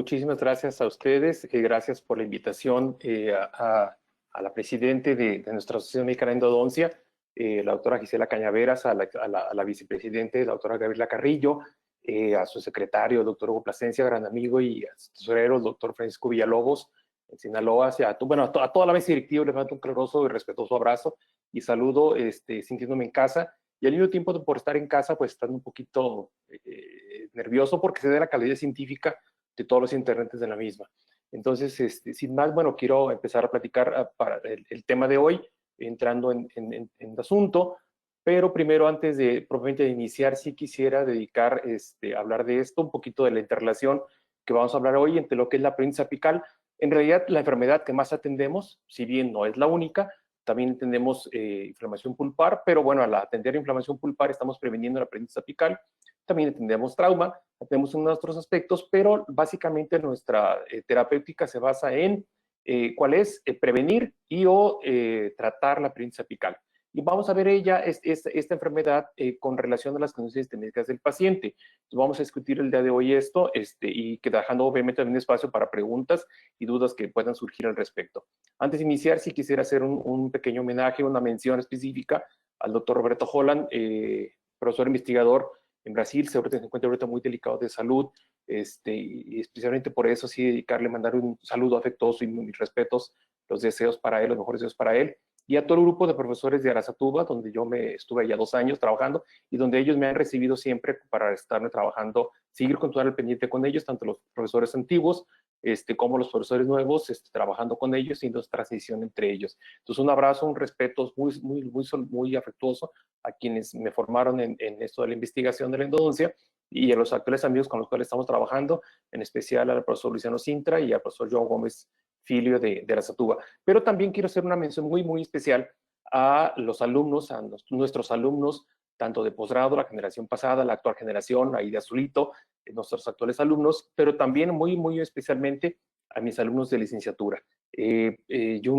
Muchísimas gracias a ustedes. Gracias por la invitación a la presidente de nuestra Asociación Mexicana de Endodoncia, la doctora Gisela Cañaveras, a la vicepresidente, la doctora Gabriela Carrillo, a su secretario, el doctor Hugo Plasencia, gran amigo, y a su tesorero, el doctor Francisco Villalobos, en Sinaloa. A toda la mesa directiva les mando un caluroso y respetuoso abrazo y saludo, sintiéndome en casa. Y al mismo tiempo, por estar en casa, pues estando un poquito nervioso porque se da la calidad científica de todos los intérpretes de la misma. Entonces, sin más, bueno, quiero empezar a platicar para el tema de hoy, entrando en el asunto, pero primero, antes de propiamente de iniciar, sí quisiera dedicar a hablar de esto, un poquito de la interrelación que vamos a hablar hoy entre lo que es la apendicitis apical. En realidad, la enfermedad que más atendemos, si bien no es la única, también entendemos inflamación pulpar, pero bueno, al atender inflamación pulpar estamos preveniendo la apendicitis apical. También entendemos trauma, tenemos unos otros aspectos, pero básicamente nuestra terapéutica se basa en cuál es prevenir y o tratar la apendicitis apical. Y vamos a ver esta enfermedad con relación a las condiciones médicas del paciente. Entonces vamos a discutir el día de hoy esto y que dejando obviamente también espacio para preguntas y dudas que puedan surgir al respecto. Antes de iniciar, sí quisiera hacer un pequeño homenaje, una mención específica al doctor Roberto Holland, profesor investigador en Brasil, se encuentra ahorita muy delicado de salud, y especialmente por eso sí dedicarle, mandar un saludo afectuoso y mis respetos, los deseos para él, los mejores deseos para él, y a todo el grupo de profesores de Aracatuba, donde yo estuve ya 2 años trabajando, y donde ellos me han recibido siempre para estarme trabajando, seguir continuar el pendiente con ellos, tanto los profesores antiguos, como los profesores nuevos, trabajando con ellos y nos transición entre ellos. Entonces, un abrazo, un respeto muy afectuoso a quienes me formaron en esto de la investigación de la endodoncia y a los actuales amigos con los cuales estamos trabajando, en especial al profesor Luciano Sintra y al profesor João Gómez Filio de Aracatuba. Pero también quiero hacer una mención muy especial a los alumnos, a nuestros alumnos, tanto de posgrado, la generación pasada, la actual generación, ahí de azulito, nuestros actuales alumnos, pero también muy especialmente a mis alumnos de licenciatura. Yo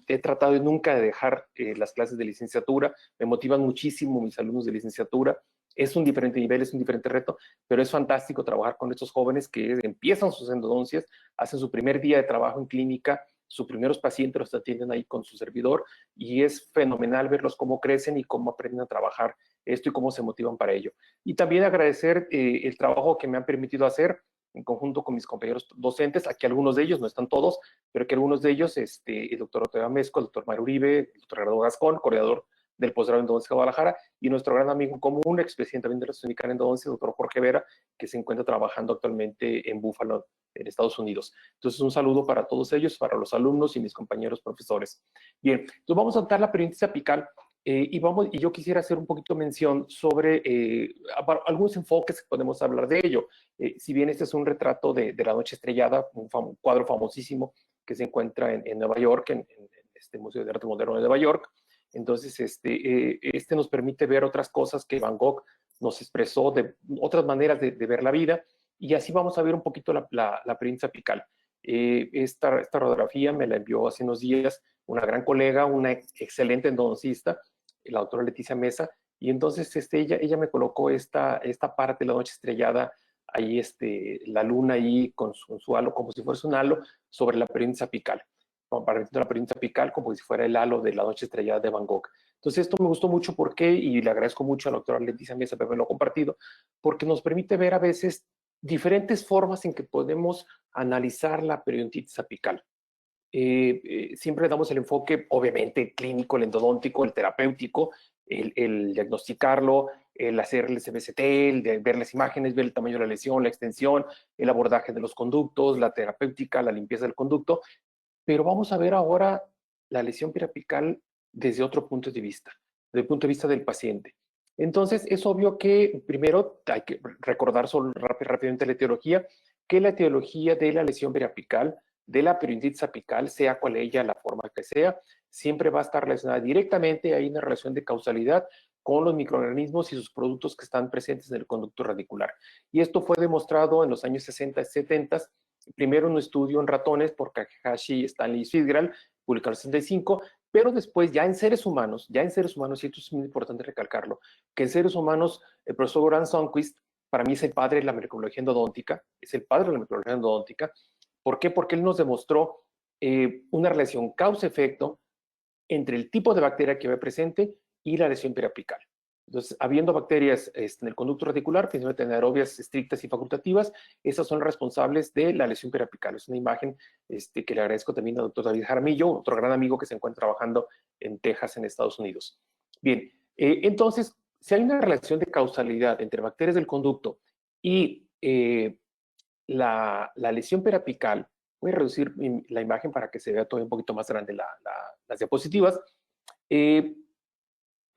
he tratado de nunca dejar las clases de licenciatura, me motivan muchísimo mis alumnos de licenciatura, es un diferente nivel, es un diferente reto, pero es fantástico trabajar con estos jóvenes que empiezan sus endodoncias, hacen su primer día de trabajo en clínica, sus primeros pacientes los atienden ahí con su servidor y es fenomenal verlos cómo crecen y cómo aprenden a trabajar esto y cómo se motivan para ello. Y también agradecer el trabajo que me han permitido hacer en conjunto con mis compañeros docentes, aquí algunos de ellos, no están todos, pero que algunos de ellos, el doctor Oteo Amezco, el doctor Mario Uribe, el doctor Gerardo Gascón, coordinador del posgrado en Endodoncia de Guadalajara, y nuestro gran amigo en común, expresidente también de la Asociación Mexicana de Endodoncia, el doctor Jorge Vera, que se encuentra trabajando actualmente en Buffalo, en Estados Unidos. Entonces, un saludo para todos ellos, para los alumnos y mis compañeros profesores. Bien, entonces vamos a tratar la apendicitis apical y yo quisiera hacer un poquito mención sobre algunos enfoques que podemos hablar de ello. Si bien este es un retrato de la noche estrellada, un cuadro famosísimo que se encuentra en Nueva York, en este Museo de Arte Moderno de Nueva York. Entonces, nos permite ver otras cosas que Van Gogh nos expresó, de otras maneras de ver la vida, y así vamos a ver un poquito la apendicitis apical. Esta radiografía me la envió hace unos días una gran colega, una excelente endodoncista, la doctora Leticia Mesa, y entonces ella me colocó esta parte de la noche estrellada, ahí la luna ahí con su halo, como si fuese un halo, sobre la apendicitis apical. Para la apendicitis apical como si fuera el halo de la noche estrellada de Van Gogh. Entonces esto me gustó mucho porque, y le agradezco mucho a la doctora Leticia Mesa por haberlo compartido, porque nos permite ver a veces diferentes formas en que podemos analizar la periodontitis apical. Siempre damos el enfoque, obviamente, clínico, el endodóntico, el terapéutico, el diagnosticarlo, el hacer el CBCT, el ver las imágenes, ver el tamaño de la lesión, la extensión, el abordaje de los conductos, la terapéutica, la limpieza del conducto, pero vamos a ver ahora la lesión periapical desde otro punto de vista, desde el punto de vista del paciente. Entonces, es obvio que primero hay que recordar solo rápidamente la etiología, que la etiología de la lesión periapical, de la periodontitis apical, sea cual ella, la forma que sea, siempre va a estar relacionada directamente, hay una relación de causalidad con los microorganismos y sus productos que están presentes en el conducto radicular. Y esto fue demostrado en los años 60 y 70, primero un estudio en ratones por Kakehashi, Stanley y Fitzgerald, publicado en el 65, pero después ya en seres humanos, y esto es muy importante recalcarlo, que en seres humanos el profesor Goran Sundquist para mí es el padre de la microbiología endodóntica, es el padre de la microbiología endodóntica. ¿Por qué? Porque él nos demostró una relación causa-efecto entre el tipo de bacteria que ve presente y la lesión periapical. Entonces, habiendo bacterias en el conducto radicular, principalmente anaerobias estrictas y facultativas, esas son responsables de la lesión periapical. Es una imagen que le agradezco también al doctor David Jaramillo, otro gran amigo que se encuentra trabajando en Texas, en Estados Unidos. Bien, entonces, si hay una relación de causalidad entre bacterias del conducto y la lesión periapical, voy a reducir la imagen para que se vea todavía un poquito más grande las diapositivas.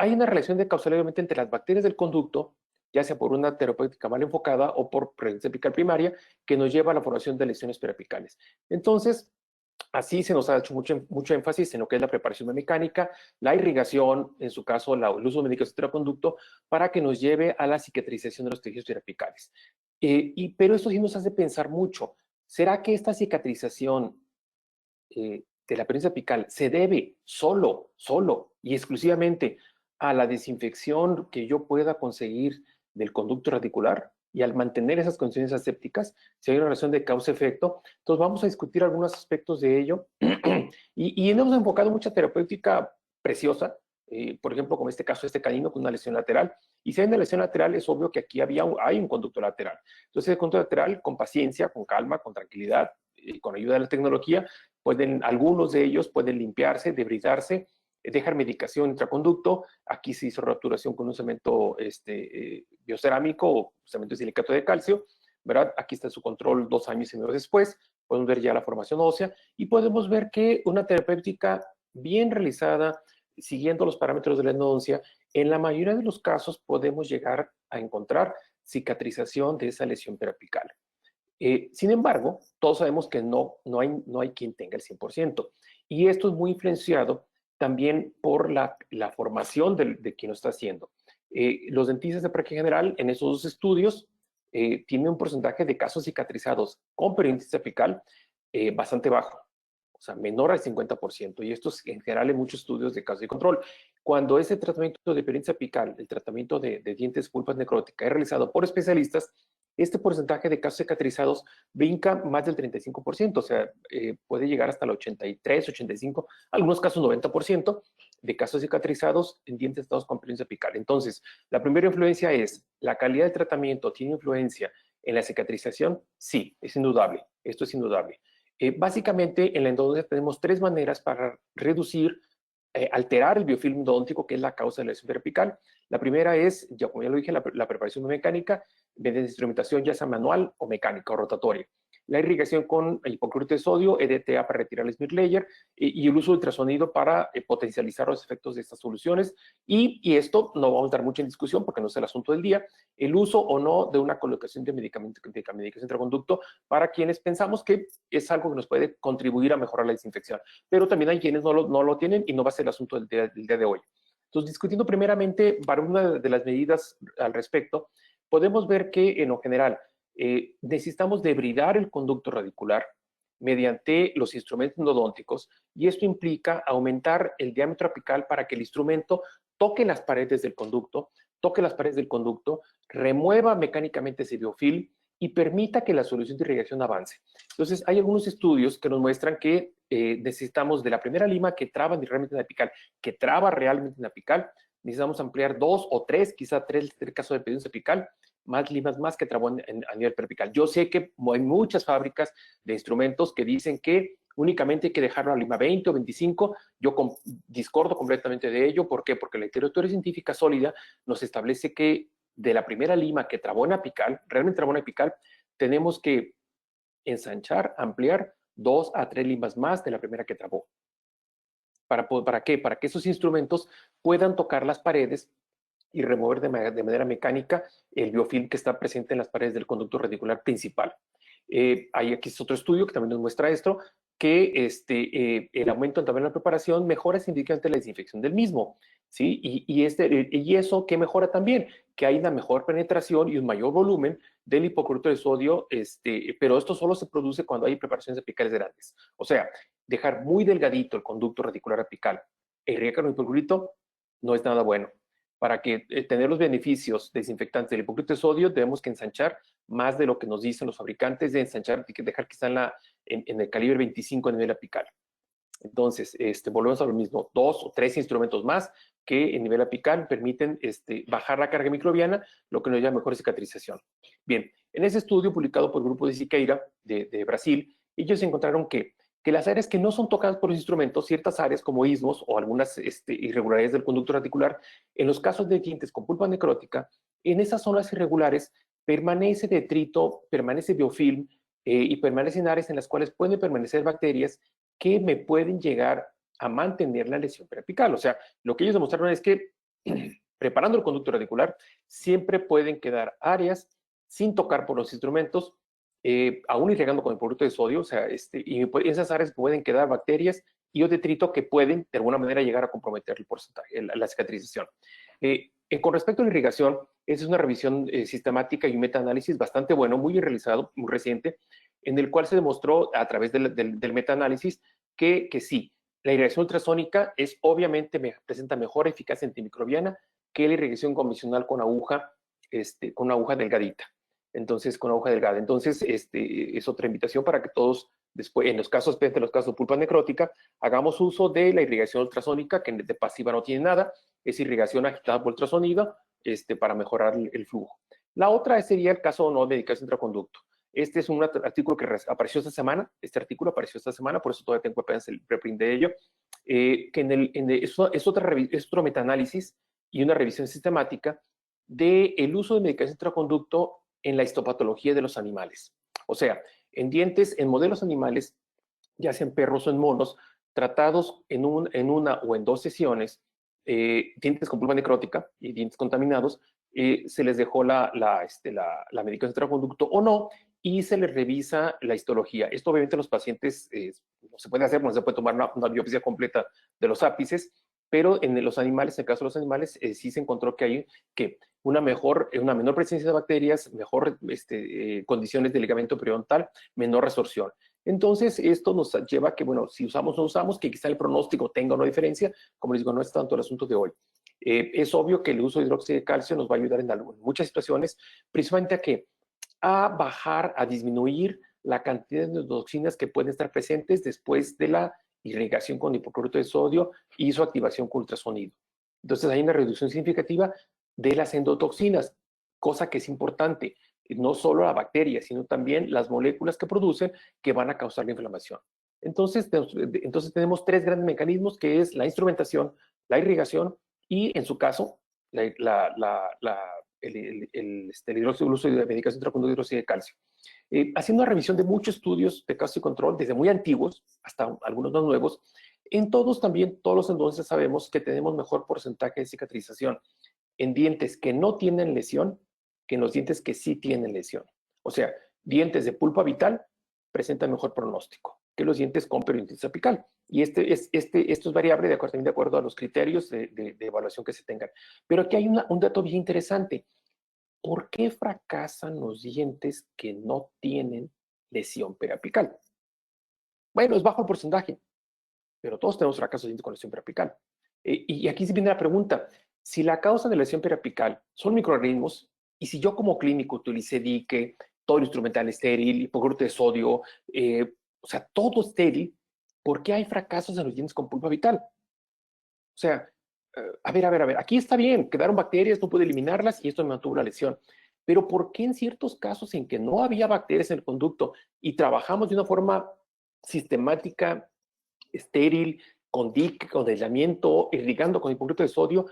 Hay una relación de causalidad obviamente entre las bacterias del conducto, ya sea por una terapéutica mal enfocada o por presencia apical primaria, que nos lleva a la formación de lesiones periapicales. Entonces, así se nos ha hecho mucho énfasis en lo que es la preparación mecánica, la irrigación, en su caso el uso de medicamentos de conducto, para que nos lleve a la cicatrización de los tejidos periapicales. Pero esto sí nos hace pensar mucho. ¿Será que esta cicatrización de la peritonitis apical se debe solo y exclusivamente a la desinfección que yo pueda conseguir del conducto radicular? Y al mantener esas condiciones asépticas, si hay una relación de causa-efecto, entonces vamos a discutir algunos aspectos de ello. y hemos enfocado mucha terapéutica preciosa, por ejemplo, como este caso de este canino con una lesión lateral. Y si hay una lesión lateral, es obvio que aquí hay un conducto lateral. Entonces, el conducto lateral, con paciencia, con calma, con tranquilidad, con ayuda de la tecnología, algunos de ellos pueden limpiarse, debridarse, dejar medicación intraconducto. Aquí se hizo reobturación con un cemento biocerámico o cemento de silicato de calcio, ¿verdad? Aquí está su control 2 años y medio después. Podemos ver ya la formación ósea y podemos ver que una terapéutica bien realizada, siguiendo los parámetros de la endodoncia, en la mayoría de los casos podemos llegar a encontrar cicatrización de esa lesión periapical. Sin embargo, todos sabemos que no hay quien tenga el 100%. Y esto es muy influenciado también por la formación de quien lo está haciendo. Los dentistas de práctica general, en esos 2 estudios, tienen un porcentaje de casos cicatrizados con periodontitis apical bastante bajo, o sea, menor al 50%. Y esto es en general en muchos estudios de casos de control. Cuando ese tratamiento de periodontitis apical, el tratamiento de dientes pulpas necrótica, es realizado por especialistas, este porcentaje de casos cicatrizados brinca más del 35%, o sea, puede llegar hasta el 83, 85, algunos casos 90% de casos cicatrizados en dientes tratados con periodontitis apical. Entonces, la primera influencia es, ¿la calidad del tratamiento tiene influencia en la cicatrización? Sí, es indudable, esto es indudable. Básicamente, en la endodoncia tenemos 3 maneras para reducir, alterar el biofilm endodóntico, que es la causa de la lesión periapical. La primera es, ya como ya lo dije, la preparación mecánica, mediante instrumentación ya sea manual o mecánica o rotatoria. La irrigación con el hipoclorito de sodio, EDTA para retirar el smear layer y el uso de ultrasonido para potencializar los efectos de estas soluciones. Y esto no vamos a dar mucha en discusión porque no es el asunto del día, el uso o no de una colocación de medicamentos intraconducto para quienes pensamos que es algo que nos puede contribuir a mejorar la desinfección. Pero también hay quienes no lo tienen y no va a ser el asunto del día de hoy. Entonces, discutiendo primeramente para una de las medidas al respecto, podemos ver que en lo general necesitamos debridar el conducto radicular mediante los instrumentos endodónticos y esto implica aumentar el diámetro apical para que el instrumento toque las paredes del conducto, remueva mecánicamente ese biofilm y permita que la solución de irrigación avance. Entonces, hay algunos estudios que nos muestran que necesitamos de la primera lima que traba realmente en apical, que traba realmente en apical, necesitamos ampliar 2 o 3, quizá 3 en el caso de periodontitis apical, más limas más que trabó a nivel periapical. Yo sé que hay muchas fábricas de instrumentos que dicen que únicamente hay que dejarlo a lima 20 o 25. Yo discordo completamente de ello. ¿Por qué? Porque la literatura científica sólida nos establece que de la primera lima que trabó en apical, realmente trabó en apical, tenemos que ensanchar, ampliar 2 a 3 limas más de la primera que trabó. ¿Para qué? Para que esos instrumentos puedan tocar las paredes y remover de manera mecánica el biofilm que está presente en las paredes del conducto radicular principal. Aquí es otro estudio que también nos muestra esto, que el aumento en tamaño de la preparación mejora significativamente la desinfección del mismo, ¿sí? Y eso, ¿qué mejora también? Que hay una mejor penetración y un mayor volumen del hipoclorito de sodio, pero esto solo se produce cuando hay preparaciones apicales grandes. O sea, dejar muy delgadito el conducto radicular apical e irrigar con hipoclorito no es nada bueno. para que tener los beneficios desinfectantes del hipoclorito de sodio, tenemos que ensanchar más de lo que nos dicen los fabricantes de ensanchar, de dejar que está en el calibre 25 a nivel apical. Entonces, volvemos a lo mismo, 2 o 3 instrumentos más que en nivel apical permiten bajar la carga microbiana, lo que nos lleva a mejor cicatrización. Bien, en ese estudio publicado por el grupo de Siqueira de Brasil, ellos encontraron que las áreas que no son tocadas por los instrumentos, ciertas áreas como ismos o algunas irregularidades del conducto reticular, en los casos de dientes con pulpa necrótica, en esas zonas irregulares permanece detrito, permanece biofilm y permanecen áreas en las cuales pueden permanecer bacterias que me pueden llegar a mantener la lesión periapical. O sea, lo que ellos demostraron es que preparando el conducto radicular siempre pueden quedar áreas sin tocar por los instrumentos, aún irrigando con el hipoclorito de sodio, o sea, y esas áreas pueden quedar bacterias y o detrito que pueden de alguna manera llegar a comprometer el porcentaje, la cicatrización. Con respecto a la irrigación, esa es una revisión sistemática y un metaanálisis bastante bueno, muy bien realizado, muy reciente, en el cual se demostró a través del metaanálisis que sí, la irrigación ultrasónica obviamente presenta mejor eficacia antimicrobiana que la irrigación convencional con aguja delgadita. Entonces, con aguja delgada. Entonces, es otra invitación para que todos, después, en los casos de pulpa necrótica, hagamos uso de la irrigación ultrasónica, que de pasiva no tiene nada, es irrigación agitada por ultrasonido, para mejorar el flujo. La otra sería el caso no de medicación intraconducto. Este es un artículo que apareció esta semana, por eso todavía tengo apenas el preprint de ello, que es otro metaanálisis y una revisión sistemática del uso de medicación intraconducto en la histopatología de los animales. O sea, en dientes, en modelos animales, ya sea en perros o en monos, tratados en una o en 2 sesiones, dientes con pulpa necrótica y dientes contaminados, se les dejó la medicación intraconducto o no, y se les revisa la histología. Esto obviamente los pacientes no se puede hacer, no se puede tomar una biopsia completa de los ápices, pero en los animales, en el caso de los animales, sí se encontró que hay una menor presencia de bacterias, mejor condiciones de ligamento periodontal, menor resorción. Entonces, esto nos lleva a que, bueno, si usamos o no usamos, que quizá el pronóstico tenga una diferencia. Como les digo, no es tanto el asunto de hoy. Es obvio que el uso de hidróxido de calcio nos va a ayudar en muchas situaciones, principalmente a disminuir la cantidad de endotoxinas que pueden estar presentes después de la irrigación con hipoclorito de sodio y su activación con ultrasonido. Entonces hay una reducción significativa de las endotoxinas, cosa que es importante, no solo la bacteria, sino también las moléculas que producen que van a causar la inflamación. Entonces tenemos 3 grandes mecanismos, que es la instrumentación, la irrigación y, en su caso, el uso de medicación intraconducto de hidróxido de calcio. Haciendo una revisión de muchos estudios de caso y control, desde muy antiguos hasta algunos más nuevos, en todos los entonces sabemos que tenemos mejor porcentaje de cicatrización en dientes que no tienen lesión que en los dientes que sí tienen lesión. O sea, dientes de pulpa vital presentan mejor pronóstico que los dientes con periodontitis apical. Y esto es variable de acuerdo a los criterios de evaluación que se tengan. Pero aquí hay un dato bien interesante. ¿Por qué fracasan los dientes que no tienen lesión periapical? Bueno, es bajo el porcentaje, pero todos tenemos fracasos de dientes con lesión periapical. Y aquí se viene la pregunta, si la causa de la lesión periapical son microorganismos, y si yo como clínico utilicé dique, todo el instrumental estéril, hipoclorito de sodio, o sea, todo estéril, ¿por qué hay fracasos en los dientes con pulpa vital? O sea, a ver, aquí está bien, quedaron bacterias, no pude eliminarlas y esto me mantuvo la lesión. Pero ¿por qué en ciertos casos en que no había bacterias en el conducto y trabajamos de una forma sistemática, estéril, con dique, con aislamiento, irrigando con hipoclorito de sodio,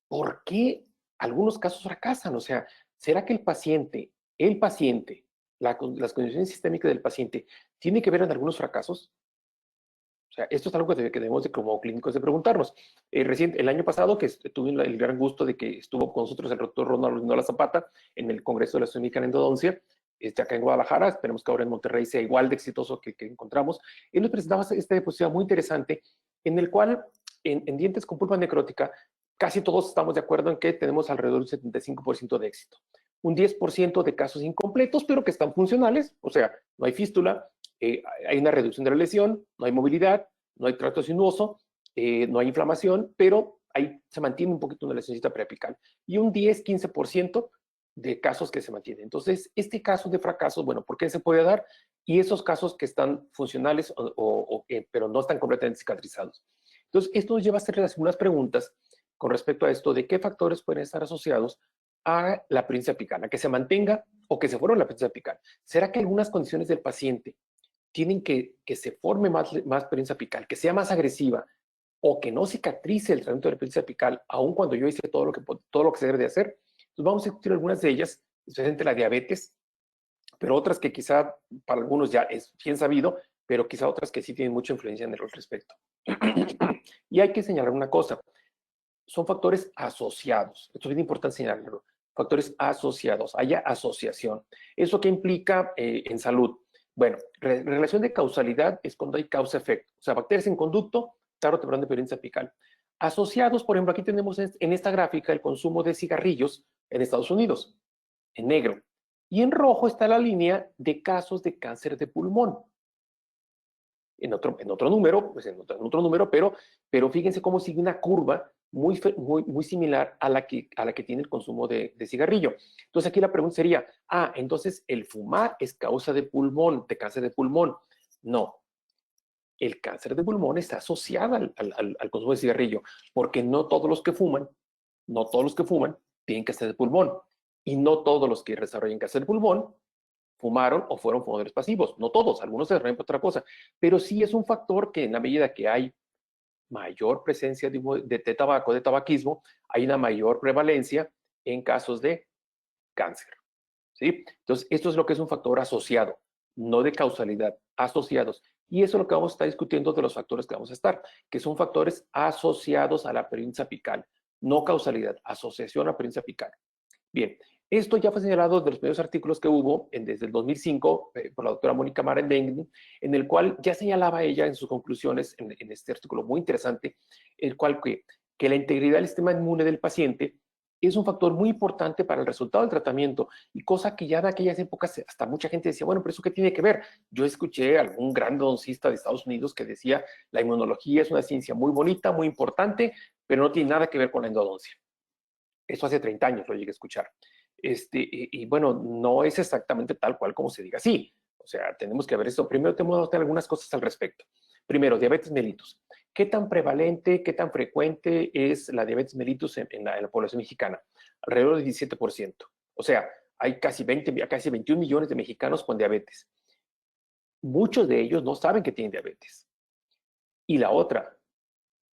¿por qué algunos casos fracasan? O sea, ¿será que las condiciones sistémicas del paciente tienen que ver en algunos fracasos? O sea, esto es algo que debemos de, como clínicos de preguntarnos. El año pasado, que tuve el gran gusto de que estuvo con nosotros el doctor Ronald Nola Zapata en el Congreso de la Asociación Mexicana de Endodoncia, acá en Guadalajara, esperemos que ahora en Monterrey sea igual de exitoso que encontramos. Él nos presentaba esta diapositiva muy interesante, en el cual en dientes con pulpa necrótica, casi todos estamos de acuerdo en que tenemos alrededor del 75% de éxito. Un 10% de casos incompletos, pero que están funcionales, o sea, no hay fístula, hay una reducción de la lesión, no hay movilidad, no hay tracto sinuoso, no hay inflamación, pero ahí se mantiene un poquito una lesioncita periapical. Y un 10-15% de casos que se mantienen. Entonces, este caso de fracaso, bueno, ¿por qué se puede dar? Y esos casos que están funcionales, pero no están completamente cicatrizados. Entonces, esto nos lleva a hacer algunas preguntas con respecto a esto de qué factores pueden estar asociados a la pericia apical, a que se mantenga o que se forme la pericia apical. ¿Será que algunas condiciones del paciente tienen que se forme más pericia apical, que sea más agresiva o que no cicatrice el tratamiento de la pericia apical, aun cuando yo hice todo lo que se debe de hacer? Entonces vamos a discutir algunas de ellas, especialmente la diabetes, pero otras que quizá para algunos ya es bien sabido, pero quizá otras que sí tienen mucha influencia en el respecto. Y hay que señalar una cosa, son factores asociados, esto es bien importante señalarlo, factores asociados, haya asociación. ¿Eso qué implica en salud? Bueno, relación de causalidad es cuando hay causa-efecto, o sea, bacterias en conducto, tarde o temprano de pericia apical. Asociados, por ejemplo, aquí tenemos en esta gráfica el consumo de cigarrillos en Estados Unidos, en negro. Y en rojo está la línea de casos de cáncer de pulmón. En otro número, pues en otro número, pero fíjense cómo sigue una curva muy similar a la que tiene el consumo de cigarrillo. Entonces aquí la pregunta sería, entonces el fumar es causa de pulmón, de cáncer de pulmón. No, el cáncer de pulmón está asociado al consumo de cigarrillo, porque no todos los que fuman tienen cáncer de pulmón. Y no todos los que desarrollan cáncer de pulmón fumaron o fueron fumadores pasivos. No todos, algunos se desarrollan por otra cosa. Pero sí es un factor que en la medida que hay mayor presencia de tabaco, de tabaquismo, hay una mayor prevalencia en casos de cáncer. ¿Sí? Entonces, esto es lo que es un factor asociado, no de causalidad, asociados. Y eso es lo que vamos a estar discutiendo de los factores que vamos a estar, que son factores asociados a la pericia apical, no causalidad, asociación a pericia apical. Bien, esto ya fue señalado de los primeros artículos que hubo desde el 2005 por la doctora Mónica Marendegni, en el cual ya señalaba ella en sus conclusiones, en este artículo muy interesante, el cual que la integridad del sistema inmune del paciente es un factor muy importante para el resultado del tratamiento, y cosa que ya en aquellas épocas hasta mucha gente decía, bueno, pero ¿eso qué tiene que ver? Yo escuché a algún gran endodoncista de Estados Unidos que decía, la inmunología es una ciencia muy bonita, muy importante, pero no tiene nada que ver con la endodoncia. Eso hace 30 años lo llegué a escuchar. Y bueno, no es exactamente tal cual como se diga así. O sea, tenemos que ver esto. Primero tenemos que tener algunas cosas al respecto. Primero, diabetes mellitus. ¿Qué tan prevalente, qué tan frecuente es la diabetes mellitus en la población mexicana? Alrededor del 17%. O sea, hay casi 21 millones de mexicanos con diabetes. Muchos de ellos no saben que tienen diabetes. Y la otra,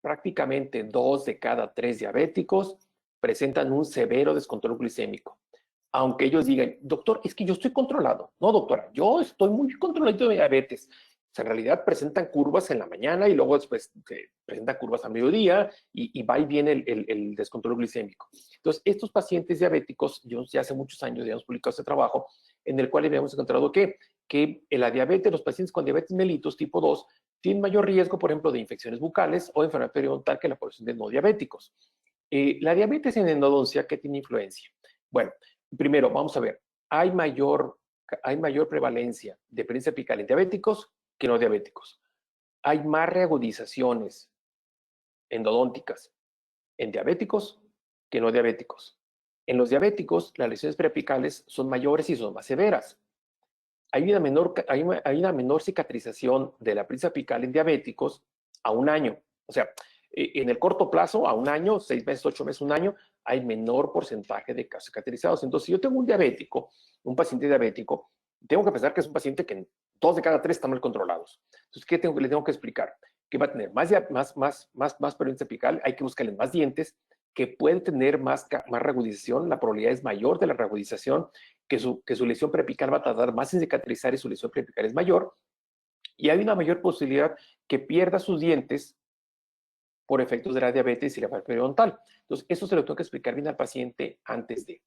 prácticamente 2 de cada 3 diabéticos presentan un severo descontrol glicémico. Aunque ellos digan, doctor, es que yo estoy controlado. No, doctora, yo estoy muy controlado de diabetes. O sea, en realidad presentan curvas en la mañana y luego después presentan curvas a mediodía y va y viene el descontrol glicémico. Entonces, estos pacientes diabéticos, yo ya hace muchos años ya hemos publicado este trabajo, en el cual habíamos encontrado que la diabetes, los pacientes con diabetes mellitus tipo 2, tienen mayor riesgo, por ejemplo, de infecciones bucales o enfermedad periodontal que la población de no diabéticos. La diabetes en endodoncia, ¿qué tiene influencia? Bueno, primero, vamos a ver, hay mayor prevalencia de pericia apical en diabéticos que no diabéticos. Hay más reagudizaciones endodónticas en diabéticos que no diabéticos. En los diabéticos, las lesiones periapicales son mayores y son más severas. Hay una menor cicatrización de la pericia apical en diabéticos a un año. O sea, en el corto plazo, a un año, 6 meses, 8 meses, un año, hay menor porcentaje de casos cicatrizados. Entonces, si yo tengo un paciente diabético, tengo que pensar que es un paciente que 2 de cada 3 están mal controlados. Entonces, ¿qué le tengo que explicar? Que va a tener más pericia apical, hay que buscarle más dientes, que puede tener más reagudización, la probabilidad es mayor de la reagudización, que su lesión preapical va a tardar más en cicatrizar y su lesión preapical es mayor, y hay una mayor posibilidad que pierda sus dientes por efectos de la diabetes y la enfermedad periodontal. Entonces, eso se lo tengo que explicar bien al paciente antes de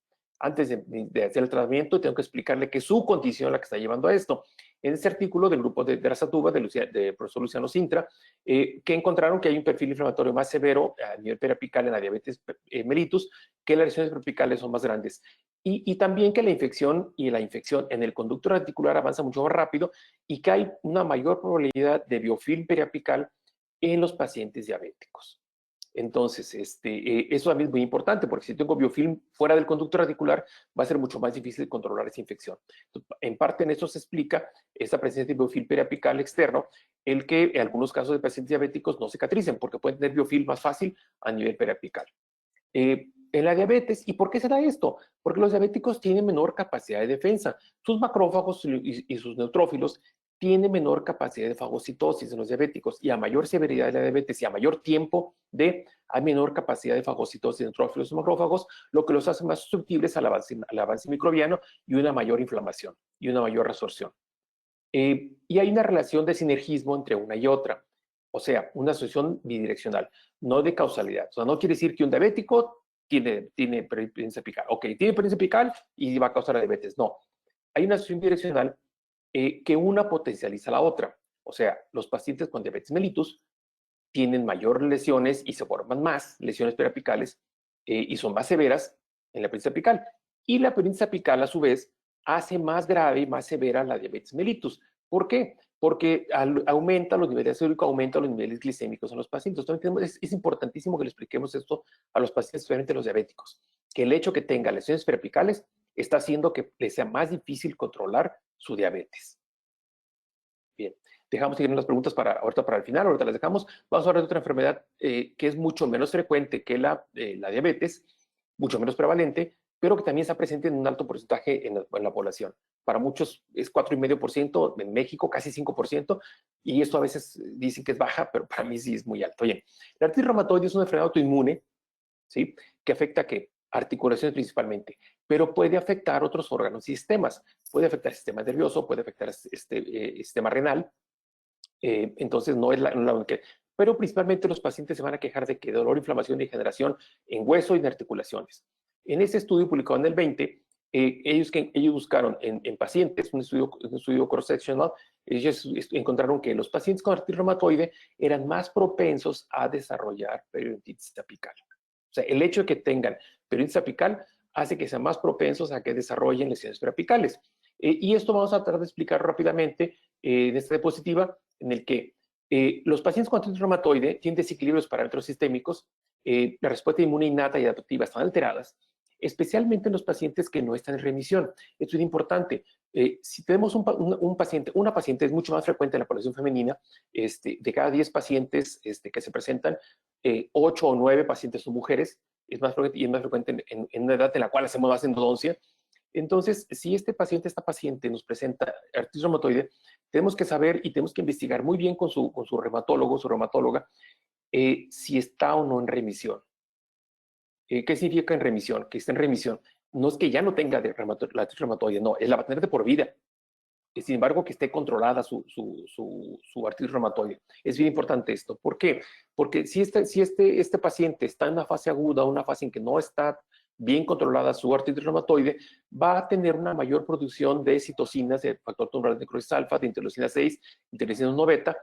hacer el tratamiento. Tengo que explicarle que su condición es la que está llevando a esto. En este artículo del grupo de la SATUBA, de profesor Luciano Sintra, que encontraron que hay un perfil inflamatorio más severo a nivel periapical en la diabetes mellitus, que las lesiones periapicales son más grandes. Y también que la infección en el conducto reticular avanza mucho más rápido y que hay una mayor probabilidad de biofilm periapical en los pacientes diabéticos. Entonces, eso también es muy importante, porque si tengo biofilm fuera del conducto radicular, va a ser mucho más difícil controlar esa infección. Entonces, en parte en eso se explica esta presencia de biofilm periapical externo, el que en algunos casos de pacientes diabéticos no cicatricen, porque pueden tener biofilm más fácil a nivel periapical. En la diabetes, ¿y por qué será esto? Porque los diabéticos tienen menor capacidad de defensa. Sus macrófagos y sus neutrófilos tienen menor capacidad de fagocitosis en los diabéticos, y a mayor severidad de la diabetes y a mayor tiempo hay menor capacidad de fagocitosis de neutrófilos y macrófagos, lo que los hace más susceptibles al avance microbiano y una mayor inflamación y una mayor resorción. Y hay una relación de sinergismo entre una y otra, o sea, una asociación bidireccional, no de causalidad. O sea, no quiere decir que un diabético tiene hipertensión apical. Ok, tiene hipertensión apical y va a causar diabetes. No, hay una asociación bidireccional que una potencializa a la otra. O sea, los pacientes con diabetes mellitus tienen mayor lesiones y se forman más lesiones periapicales y son más severas en la hipertensión apical. Y la hipertensión apical, a su vez, hace más grave y más severa la diabetes mellitus. ¿Por qué? Porque aumenta los niveles de ácido úrico, aumenta los niveles glicémicos en los pacientes. Entonces, es importantísimo que le expliquemos esto a los pacientes, especialmente los diabéticos, que el hecho que tenga lesiones periapicales está haciendo que les sea más difícil controlar su diabetes. Bien, dejamos ir las preguntas ahorita para el final, ahorita las dejamos. Vamos a hablar de otra enfermedad que es mucho menos frecuente que la diabetes, mucho menos prevalente, pero que también está presente en un alto porcentaje en la población. Para muchos es 4,5%, en México casi 5%, y esto a veces dicen que es baja, pero para mí sí es muy alto. Bien, la artritis reumatoide es una enfermedad autoinmune, ¿sí? Que afecta ¿qué? Articulaciones principalmente, pero puede afectar otros órganos y sistemas. Puede afectar el sistema nervioso, puede afectar sistema renal. Entonces, no es la única. Pero principalmente los pacientes se van a quejar de que dolor, inflamación y degeneración en hueso y en articulaciones. En este estudio publicado en el 20, ellos buscaron en pacientes, un estudio cross-sectional, ellos encontraron que los pacientes con artritis reumatoide eran más propensos a desarrollar periodontitis apical. O sea, el hecho de que tengan periodontitis apical hace que sean más propensos a que desarrollen lesiones periapicales. Y esto vamos a tratar de explicar rápidamente en esta diapositiva, en el que los pacientes con artritis reumatoide tienen desequilibrios parámetros sistémicos, la respuesta inmune innata y adaptativa están alteradas, especialmente en los pacientes que no están en remisión. Esto es importante. Si tenemos una paciente, es mucho más frecuente en la población femenina, de cada 10 pacientes que se presentan, 8 o 9 pacientes son mujeres, es más frecuente, y es más frecuente en una edad en la cual hacemos más endodoncia. Entonces, si esta paciente nos presenta artritis reumatoide, tenemos que saber y tenemos que investigar muy bien con su reumatólogo, su reumatóloga, si está o no en remisión. ¿Qué significa en remisión? Que está en remisión. No es que ya no tenga la artritis reumatoide, no, es la va a tener de por vida. Sin embargo, que esté controlada su artritis reumatoide. Es bien importante esto. ¿Por qué? Porque si este paciente está en una fase aguda, una fase en que no está bien controlada su artritis reumatoide, va a tener una mayor producción de citocinas, de factor tumoral de necrosis alfa, de interleucina 6, interleucina 1 beta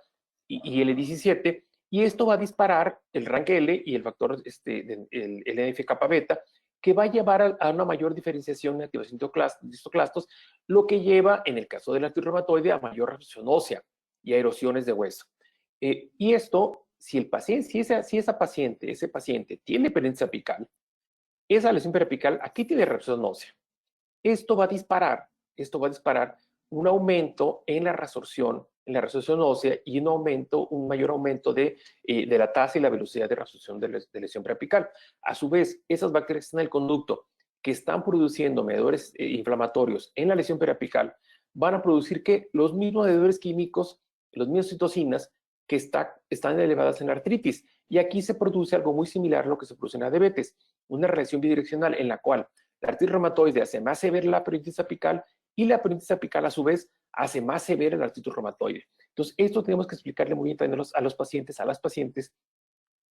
y L17, y esto va a disparar el RANKL y el factor, el NF-kappa beta, que va a llevar a una mayor diferenciación de activación de histoclastos, lo que lleva, en el caso del artritis reumatoide, a mayor reabsorción ósea y a erosiones de hueso. Y esto, si ese paciente tiene hipertensión apical, esa lesión periapical aquí tiene reabsorción ósea. Esto va a disparar un aumento en la reabsorción ósea y un mayor aumento de la tasa y la velocidad de reabsorción de lesión periapical. A su vez, esas bacterias que están en el conducto que están produciendo mediadores inflamatorios en la lesión periapical van a producir que los mismos mediadores químicos, los mismos citocinas que están elevadas en la artritis. Y aquí se produce algo muy similar a lo que se produce en la diabetes, una relación bidireccional en la cual la artritis reumatoide hace más severa la periodontitis apical y la periodontitis apical, a su vez, hace más severa la artritis reumatoide. Entonces, esto tenemos que explicarle muy bien también a las pacientes,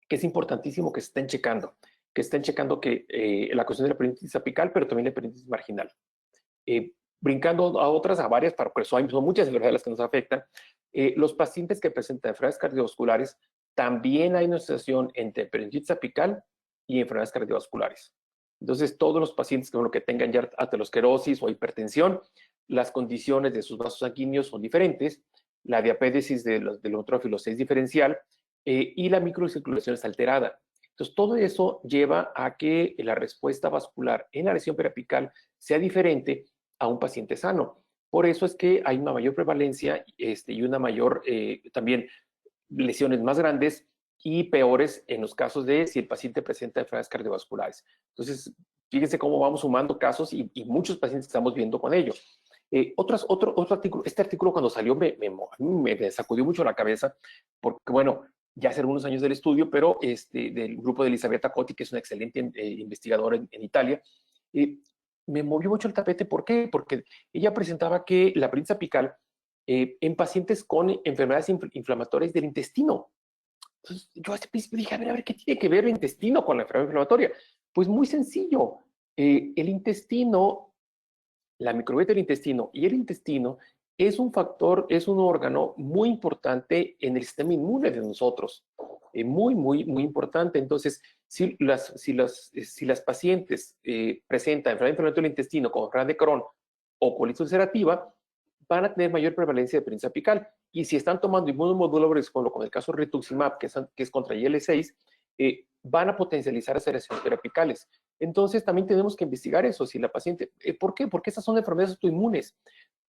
que es importantísimo que estén checando la cuestión de la periodontitis apical, pero también la periodontitis marginal. Brincando a varias, porque son muchas enfermedades las que nos afectan, los pacientes que presentan enfermedades cardiovasculares, también hay una asociación entre periodontitis apical y enfermedades cardiovasculares. Entonces, todos los pacientes que tengan ya aterosclerosis o hipertensión, las condiciones de sus vasos sanguíneos son diferentes, la diapédesis de los neutrófilos es diferencial y la microcirculación es alterada. Entonces, todo eso lleva a que la respuesta vascular en la lesión periapical sea diferente a un paciente sano. Por eso es que hay una mayor prevalencia y una mayor también lesiones más grandes y peores en los casos de si el paciente presenta enfermedades cardiovasculares. Entonces, fíjense cómo vamos sumando casos y muchos pacientes que estamos viendo con ello. Otro artículo, este artículo cuando salió me sacudió mucho la cabeza porque, bueno, ya hace algunos años del estudio, pero del grupo de Elisabetta Cotti, que es una excelente investigadora en Italia, me movió mucho el tapete. ¿Por qué? Porque ella presentaba que la apnea apical en pacientes con enfermedades inflamatorias del intestino. Entonces, yo al principio dije, a ver, ¿qué tiene que ver el intestino con la enfermedad inflamatoria? Pues muy sencillo. El intestino, la microbiota del intestino y el intestino es un factor, es un órgano muy importante en el sistema inmune de nosotros. Muy importante. Entonces, si las pacientes presentan enfermedad inflamatoria del intestino como enfermedad de Crohn o colitis ulcerativa, van a tener mayor prevalencia de apnea apical. Y si están tomando inmunomoduladores, como el caso rituximab, que es contra IL-6, van a potencializar esas lesiones periapicales. Entonces, también tenemos que investigar eso. Si la paciente, ¿por qué? Porque estas son enfermedades autoinmunes.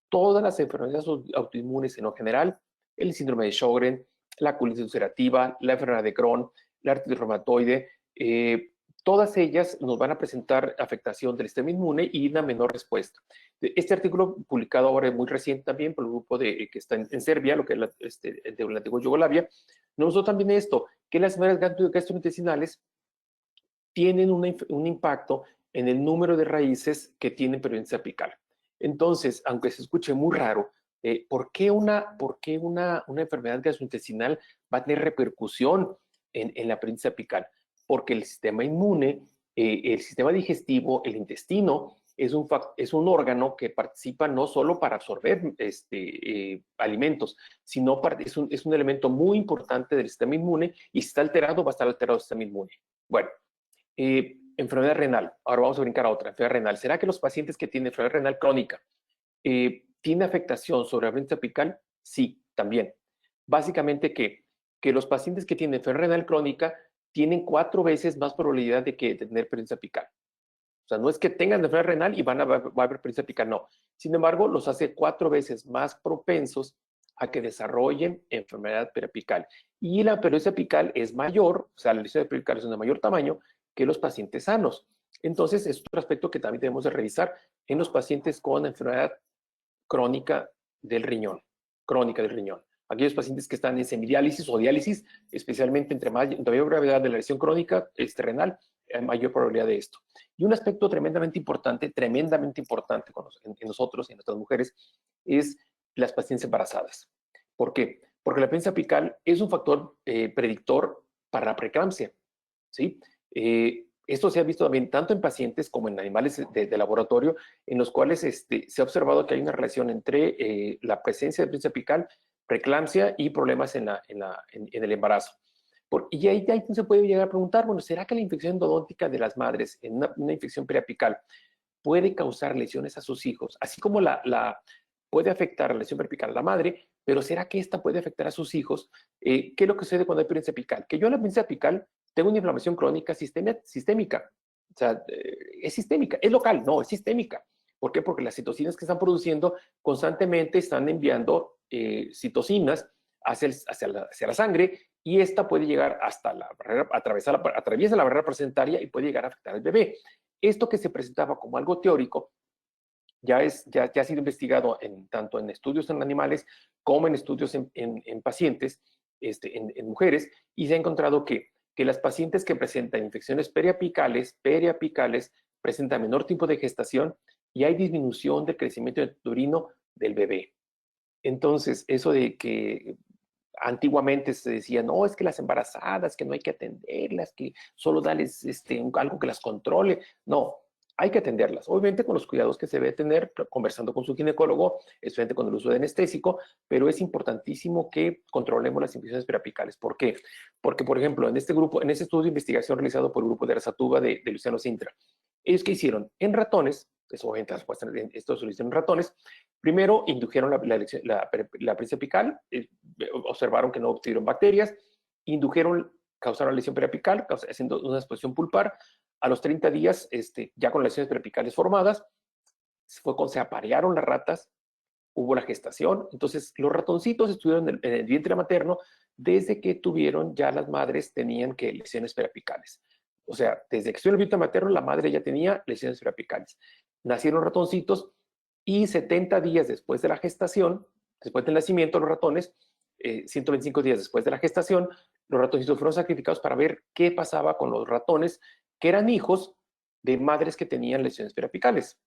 Todas las enfermedades autoinmunes en lo general, el síndrome de Sjögren, la colitis ulcerativa, la enfermedad de Crohn, la artritis reumatoide, todas ellas nos van a presentar afectación del sistema inmune y una menor respuesta. Este artículo publicado ahora muy reciente también por el grupo que está en Serbia, lo que es de la antigua Yugoslavia, nos mostró también esto, que las enfermedades gastrointestinales tienen un impacto en el número de raíces que tienen prevalencia apical. Entonces, aunque se escuche muy raro, ¿por qué una enfermedad gastrointestinal va a tener repercusión en la prevalencia apical? Porque el sistema inmune, el sistema digestivo, el intestino, es un órgano que participa no solo para absorber alimentos, sino es un elemento muy importante del sistema inmune, y si está alterado, va a estar alterado el sistema inmune. Bueno, enfermedad renal. Ahora vamos a brincar a otra, enfermedad renal. ¿Será que los pacientes que tienen enfermedad renal crónica tienen afectación sobre la prevalencia apical? Sí, también. Básicamente que los pacientes que tienen enfermedad renal crónica tienen 4 veces más probabilidad de tener prevalencia apical. O sea, no es que tengan enfermedad renal y va a haber prevalencia apical, no. Sin embargo, los hace 4 veces más propensos a que desarrollen enfermedad periapical. Y la prevalencia apical es mayor, o sea, la lesión periapical es de mayor tamaño que los pacientes sanos. Entonces, es otro aspecto que también debemos de revisar en los pacientes con enfermedad crónica del riñón. Aquellos pacientes que están en semidiálisis o diálisis, especialmente entre mayor gravedad de la lesión crónica renal, hay mayor probabilidad de esto. Y un aspecto tremendamente importante en nosotros y en nuestras mujeres es las pacientes embarazadas. ¿Por qué? Porque la prevalencia apical es un factor predictor para la preeclampsia, ¿sí? Esto se ha visto también tanto en pacientes como en animales de laboratorio, en los cuales se ha observado que hay una relación entre la presencia de prevalencia apical, preeclampsia y problemas en el embarazo. Y ahí se puede llegar a preguntar, bueno, ¿será que la infección endodóntica de las madres en una infección periapical puede causar lesiones a sus hijos? Así como puede afectar la lesión periapical a la madre, pero ¿será que esta puede afectar a sus hijos? ¿Qué es lo que sucede cuando hay prevalencia apical? Que yo en la prevalencia apical tengo una inflamación crónica sistémica. O sea, es sistémica, es local, no, es sistémica. ¿Por qué? Porque las citocinas que están produciendo constantemente están enviando citocinas hacia la sangre, y esta puede llegar hasta la barrera, atraviesa la barrera placentaria y puede llegar a afectar al bebé. Esto que se presentaba como algo teórico ya ha sido investigado tanto en estudios en animales como en estudios en pacientes, en mujeres, y se ha encontrado que las pacientes que presentan infecciones periapicales presentan menor tiempo de gestación y hay disminución del crecimiento uterino del bebé. Entonces, eso de que antiguamente se decía, no, es que las embarazadas, que no hay que atenderlas, que solo darles algo que las controle. No, hay que atenderlas, obviamente con los cuidados que se debe tener, conversando con su ginecólogo, especialmente con el uso de anestésico, pero es importantísimo que controlemos las infecciones periapicales. ¿Por qué? Porque, por ejemplo, en este estudio de investigación realizado por el grupo de Arasatuba de Luciano Sintra, ellos que hicieron en ratones, esto se lo hicieron en ratones, primero indujeron la prevalencia apical, observaron que no obtuvieron bacterias, indujeron causaron lesión periapical, haciendo una exposición pulpar. A los 30 días, ya con lesiones periapicales formadas, fue cuando se aparearon las ratas, hubo la gestación. Entonces, los ratoncitos estuvieron en el vientre materno desde que tuvieron, ya las madres tenían que lesiones periapicales. O sea, desde que estuvo en el vientre materno, la madre ya tenía lesiones periapicales. Nacieron ratoncitos y 70 días después de la gestación, después del nacimiento, los ratones, 125 días después de la gestación, los ratoncitos fueron sacrificados para ver qué pasaba con los ratones que eran hijos de madres que tenían lesiones periapicales.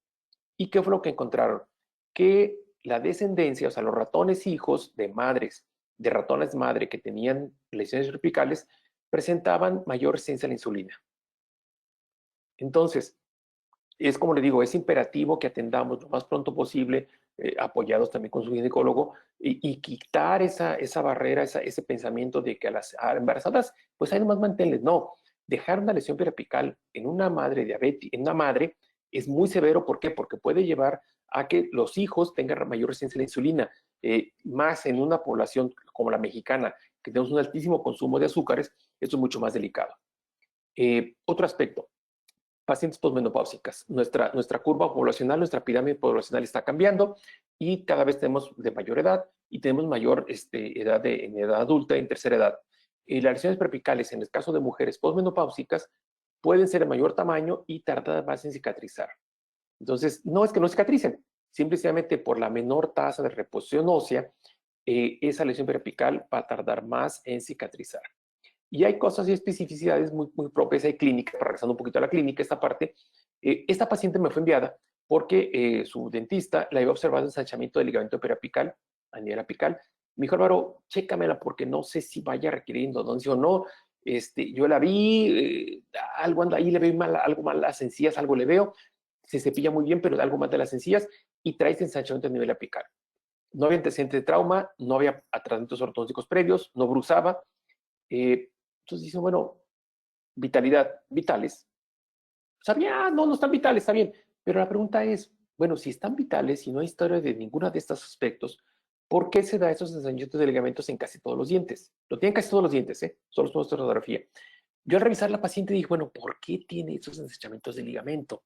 ¿Y qué fue lo que encontraron? Que la descendencia, o sea, los ratones hijos de madres, de ratones madre que tenían lesiones periapicales, presentaban mayor resistencia a la insulina. Entonces, es como le digo, es imperativo que atendamos lo más pronto posible, apoyados también con su ginecólogo, y quitar esa barrera, ese pensamiento de que a las embarazadas, pues hay nomás mantenerles. No, dejar una lesión periapical en una madre diabética, en una madre, es muy severo. ¿Por qué? Porque puede llevar a que los hijos tengan mayor resistencia a la insulina, más en una población como la mexicana, que tenemos un altísimo consumo de azúcares. Esto es mucho más delicado. Otro aspecto, pacientes posmenopáusicas. Nuestra curva poblacional, nuestra pirámide poblacional está cambiando y cada vez tenemos de mayor edad y tenemos mayor edad en edad adulta, en tercera edad. Las lesiones periapicales, en el caso de mujeres posmenopáusicas, pueden ser de mayor tamaño y tardar más en cicatrizar. Entonces, no es que no cicatricen, simplemente por la menor tasa de reposición ósea, esa lesión periapical va a tardar más en cicatrizar. Y hay cosas y especificidades muy propias, hay clínica, para regresando un poquito a la clínica, esta parte. Esta paciente me fue enviada porque su dentista la había observado ensanchamiento del ligamento periapical a nivel apical. Me dijo, Álvaro, chécamela porque no sé si vaya a requerir endodoncia o no. Yo la vi, algo anda ahí, le veo mal, algo mal las encías, algo le veo. Se cepilla muy bien, pero algo mal de las encías y trae ese ensanchamiento a nivel apical. No había antecedente de trauma, no había tratamientos ortodónticos previos, no brusaba. Entonces dicen, bueno, vitalidad, vitales. Sabía, no están vitales, está bien. Pero la pregunta es, bueno, si están vitales y no hay historia de ninguno de estos aspectos, ¿por qué se da esos ensanchamientos de ligamentos en casi todos los dientes? Lo tienen casi todos los dientes, solo es nuestra radiografía. Yo al revisar la paciente dije, bueno, ¿por qué tiene esos ensanchamientos de ligamento?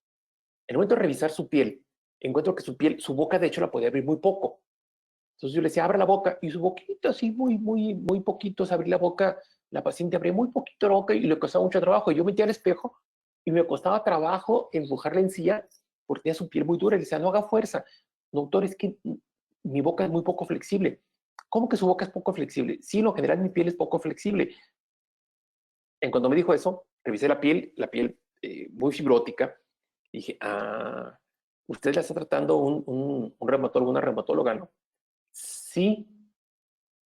En el momento de revisar su piel, encuentro que su boca de hecho la podía abrir muy poco. Entonces yo le decía, abre la boca, y su boquita así muy poquito, abrir la boca, la paciente abría muy poquito la boca y le costaba mucho trabajo. Y yo metía al espejo y me costaba trabajo empujar la encía porque tenía su piel muy dura. Y le decía, no haga fuerza. Doctor, es que mi boca es muy poco flexible. ¿Cómo que su boca es poco flexible? Sí, en lo general mi piel es poco flexible. En cuanto me dijo eso, revisé la piel muy fibrótica. Dije, usted la está tratando un reumatólogo, una reumatóloga, ¿no? Sí.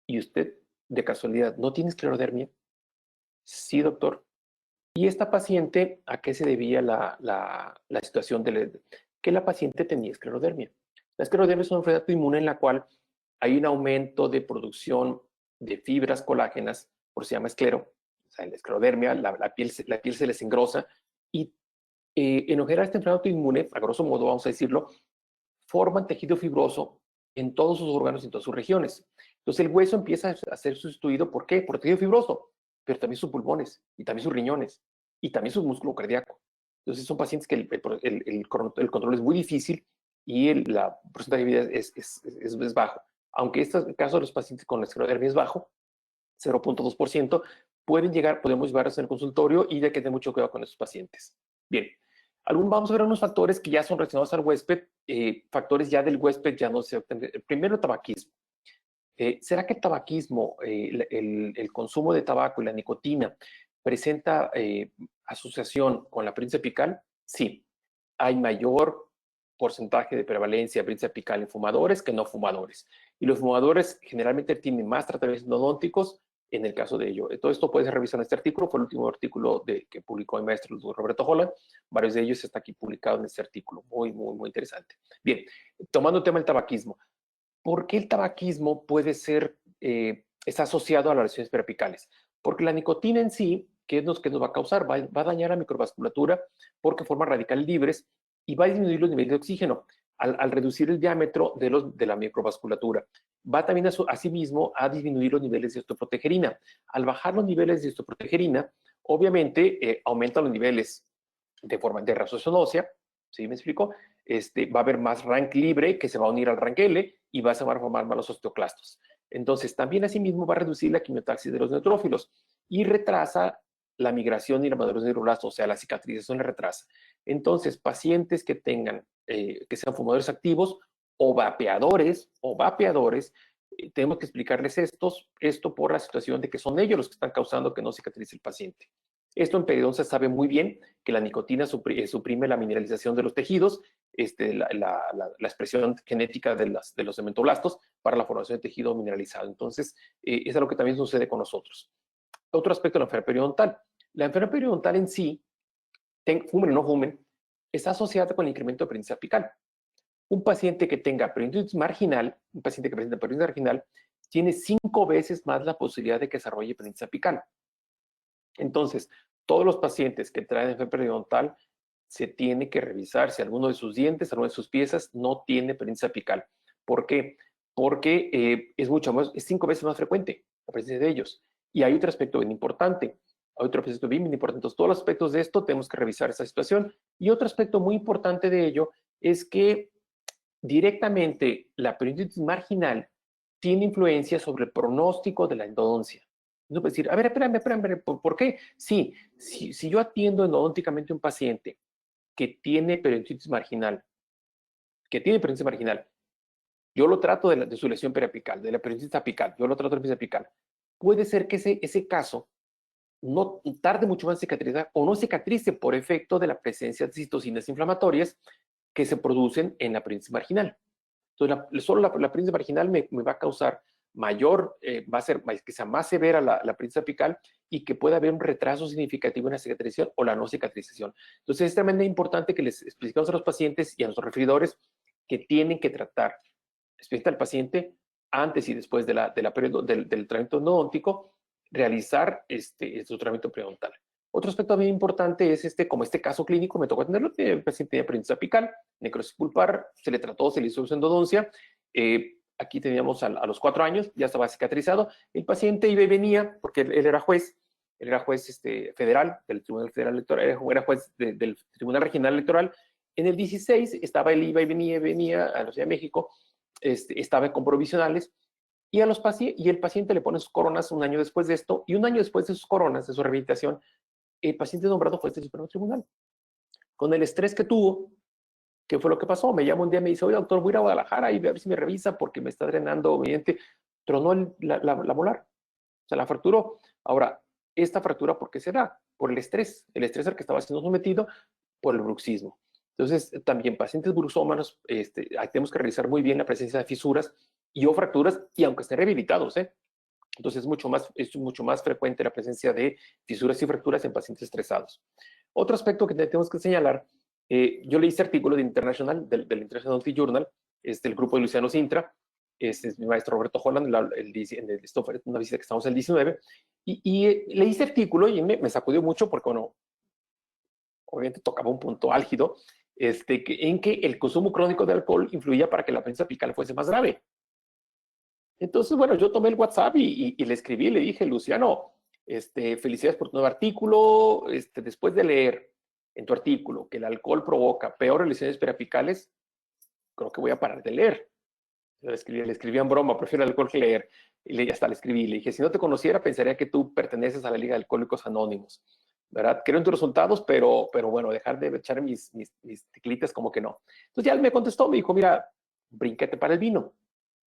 ¿Y usted, de casualidad, no tiene esclerodermia? Sí, doctor. ¿Y esta paciente, a qué se debía la situación de que la paciente tenía esclerodermia? La esclerodermia es una enfermedad inmune en la cual hay un aumento de producción de fibras colágenas, por eso se llama esclero, o sea, la esclerodermia, la piel se les engrosa y en general esta enfermedad autoinmune, a grosso modo vamos a decirlo, forman tejido fibroso en todos sus órganos y en todas sus regiones. Entonces el hueso empieza a ser sustituido, ¿por qué? Por tejido fibroso, pero también sus pulmones, y también sus riñones, y también su músculo cardíaco. Entonces son pacientes que el control es muy difícil y el porcentaje de vida es bajo. Aunque este caso de los pacientes con esclerodermia es bajo, 0.2%, podemos llevarlos en el consultorio y hay que tener mucho cuidado con esos pacientes. Bien, vamos a ver unos factores que ya son relacionados al huésped, factores ya del huésped ya no se obtienen. Primero, el tabaquismo. ¿Será que el tabaquismo, el consumo de tabaco y la nicotina presenta asociación con la aperincia apical? Sí, hay mayor porcentaje de prevalencia de aperincia apical en fumadores que no fumadores. Y los fumadores generalmente tienen más tratamientos endodónticos en el caso de ello. Todo esto puedes revisar en este artículo, fue el último artículo que publicó el maestro Roberto Holland. Varios de ellos está aquí publicado en este artículo, muy interesante. Bien, tomando el tema del tabaquismo. ¿Por qué el tabaquismo puede ser, está asociado a las lesiones periapicales? Porque la nicotina en sí, ¿qué es lo que nos va a causar? Va a dañar la microvasculatura porque forma radicales libres y va a disminuir los niveles de oxígeno. al reducir el diámetro de la microvasculatura. Va también asimismo a disminuir los niveles de osteoprotegerina. Al bajar los niveles de osteoprotegerina, obviamente aumentan los niveles de reabsorción ósea, ¿sí me explico? Va a haber más rank libre que se va a unir al rank L y va a formar más los osteoclastos. Entonces, también asimismo va a reducir la quimiotaxis de los neutrófilos y retrasa la migración y la madurez de neuroblastos, o sea, la cicatrización la retrasa. Entonces, pacientes que tengan, que sean fumadores activos o vapeadores, tenemos que explicarles esto por la situación de que son ellos los que están causando que no cicatrice el paciente. Esto en periodoncia se sabe muy bien que la nicotina suprime la mineralización de los tejidos, la expresión genética de los cementoblastos para la formación de tejido mineralizado. Entonces, es algo que también sucede con nosotros. Otro aspecto de la enfermedad periodontal. La enfermedad periodontal en sí, fumen o no fumen, está asociada con el incremento de peritonitis apical. Un paciente que tenga peritonitis marginal, un paciente que presenta peritonitis marginal, tiene 5 veces más la posibilidad de que desarrolle peritonitis apical. Entonces, todos los pacientes que traen enfermedad periodontal se tiene que revisar si alguno de sus dientes, alguna de sus piezas no tiene peritonitis apical. ¿Por qué? Porque es 5 veces más frecuente la presencia de ellos. Y hay otro aspecto bien importante. Entonces, todos los aspectos de esto tenemos que revisar esa situación. Y otro aspecto muy importante de ello es que directamente la peritonitis marginal tiene influencia sobre el pronóstico de la endodoncia. No puede decir, a ver, espérame, ¿por qué? Sí, si yo atiendo endodónticamente a un paciente que tiene peritonitis marginal, yo lo trato de su lesión periapical, de la peritonitis apical, yo lo trato de la peritonitis apical. Puede ser que ese caso no tarde mucho más en cicatrizar o no cicatrice por efecto de la presencia de citocinas inflamatorias que se producen en la peritonitis marginal. Entonces, solo la peritonitis marginal me va a causar mayor, va a ser que sea más severa la peritonitis apical y que pueda haber un retraso significativo en la cicatrización o la no cicatrización. Entonces, es tremendamente importante que les expliquemos a los pacientes y a nuestros referidores que tienen que tratar, especialmente al paciente, antes y después del tratamiento endodóntico, realizar su tratamiento periodontal. Otro aspecto bien importante es como este caso clínico, me tocó atenderlo, el paciente tenía peritonitis apical, necrosis pulpar, se le trató, se le hizo su endodoncia, aquí teníamos a los 4 años, ya estaba cicatrizado, el paciente iba y venía, porque él era juez federal, del Tribunal Federal Electoral, era juez del Tribunal Regional Electoral, en el 16 estaba, él iba y venía a la Ciudad de México, estaba con provisionales, y el paciente le pone sus coronas un año después de esto, y un año después de sus coronas, de su rehabilitación, el paciente nombrado juez del Supremo Tribunal. Con el estrés que tuvo, ¿qué fue lo que pasó? Me llama un día y me dice, oye, doctor, voy a ir a Guadalajara y a ver si me revisa porque me está drenando, obviamente, tronó la molar, o sea, la fracturó. Ahora, esta fractura, ¿por qué se da? Por el estrés al que estaba siendo sometido por el bruxismo. Entonces, también pacientes bruxómanos, tenemos que revisar muy bien la presencia de fisuras y o fracturas, y aunque estén rehabilitados, entonces es mucho más frecuente la presencia de fisuras y fracturas en pacientes estresados. Otro aspecto que tenemos que señalar, yo leí este artículo del International International Journal, el grupo de Luciano Sintra, es mi maestro Roberto Holland, una visita que estamos el 19, y leí este artículo y me sacudió mucho porque, bueno, obviamente tocaba un punto álgido, en que el consumo crónico de alcohol influía para que la peritonitis apical fuese más grave. Entonces, bueno, yo tomé el WhatsApp y le escribí, le dije, Luciano, felicidades por tu nuevo artículo, después de leer en tu artículo que el alcohol provoca peores lesiones periapicales, creo que voy a parar de leer. Le escribí en broma, prefiero el alcohol que leer. Y hasta le escribí, le dije, si no te conociera, pensaría que tú perteneces a la Liga de Alcohólicos Anónimos, ¿verdad? Creo en tus resultados, pero bueno, dejar de echar mis teclitas como que no. Entonces ya él me contestó, me dijo, mira, brínquete para el vino.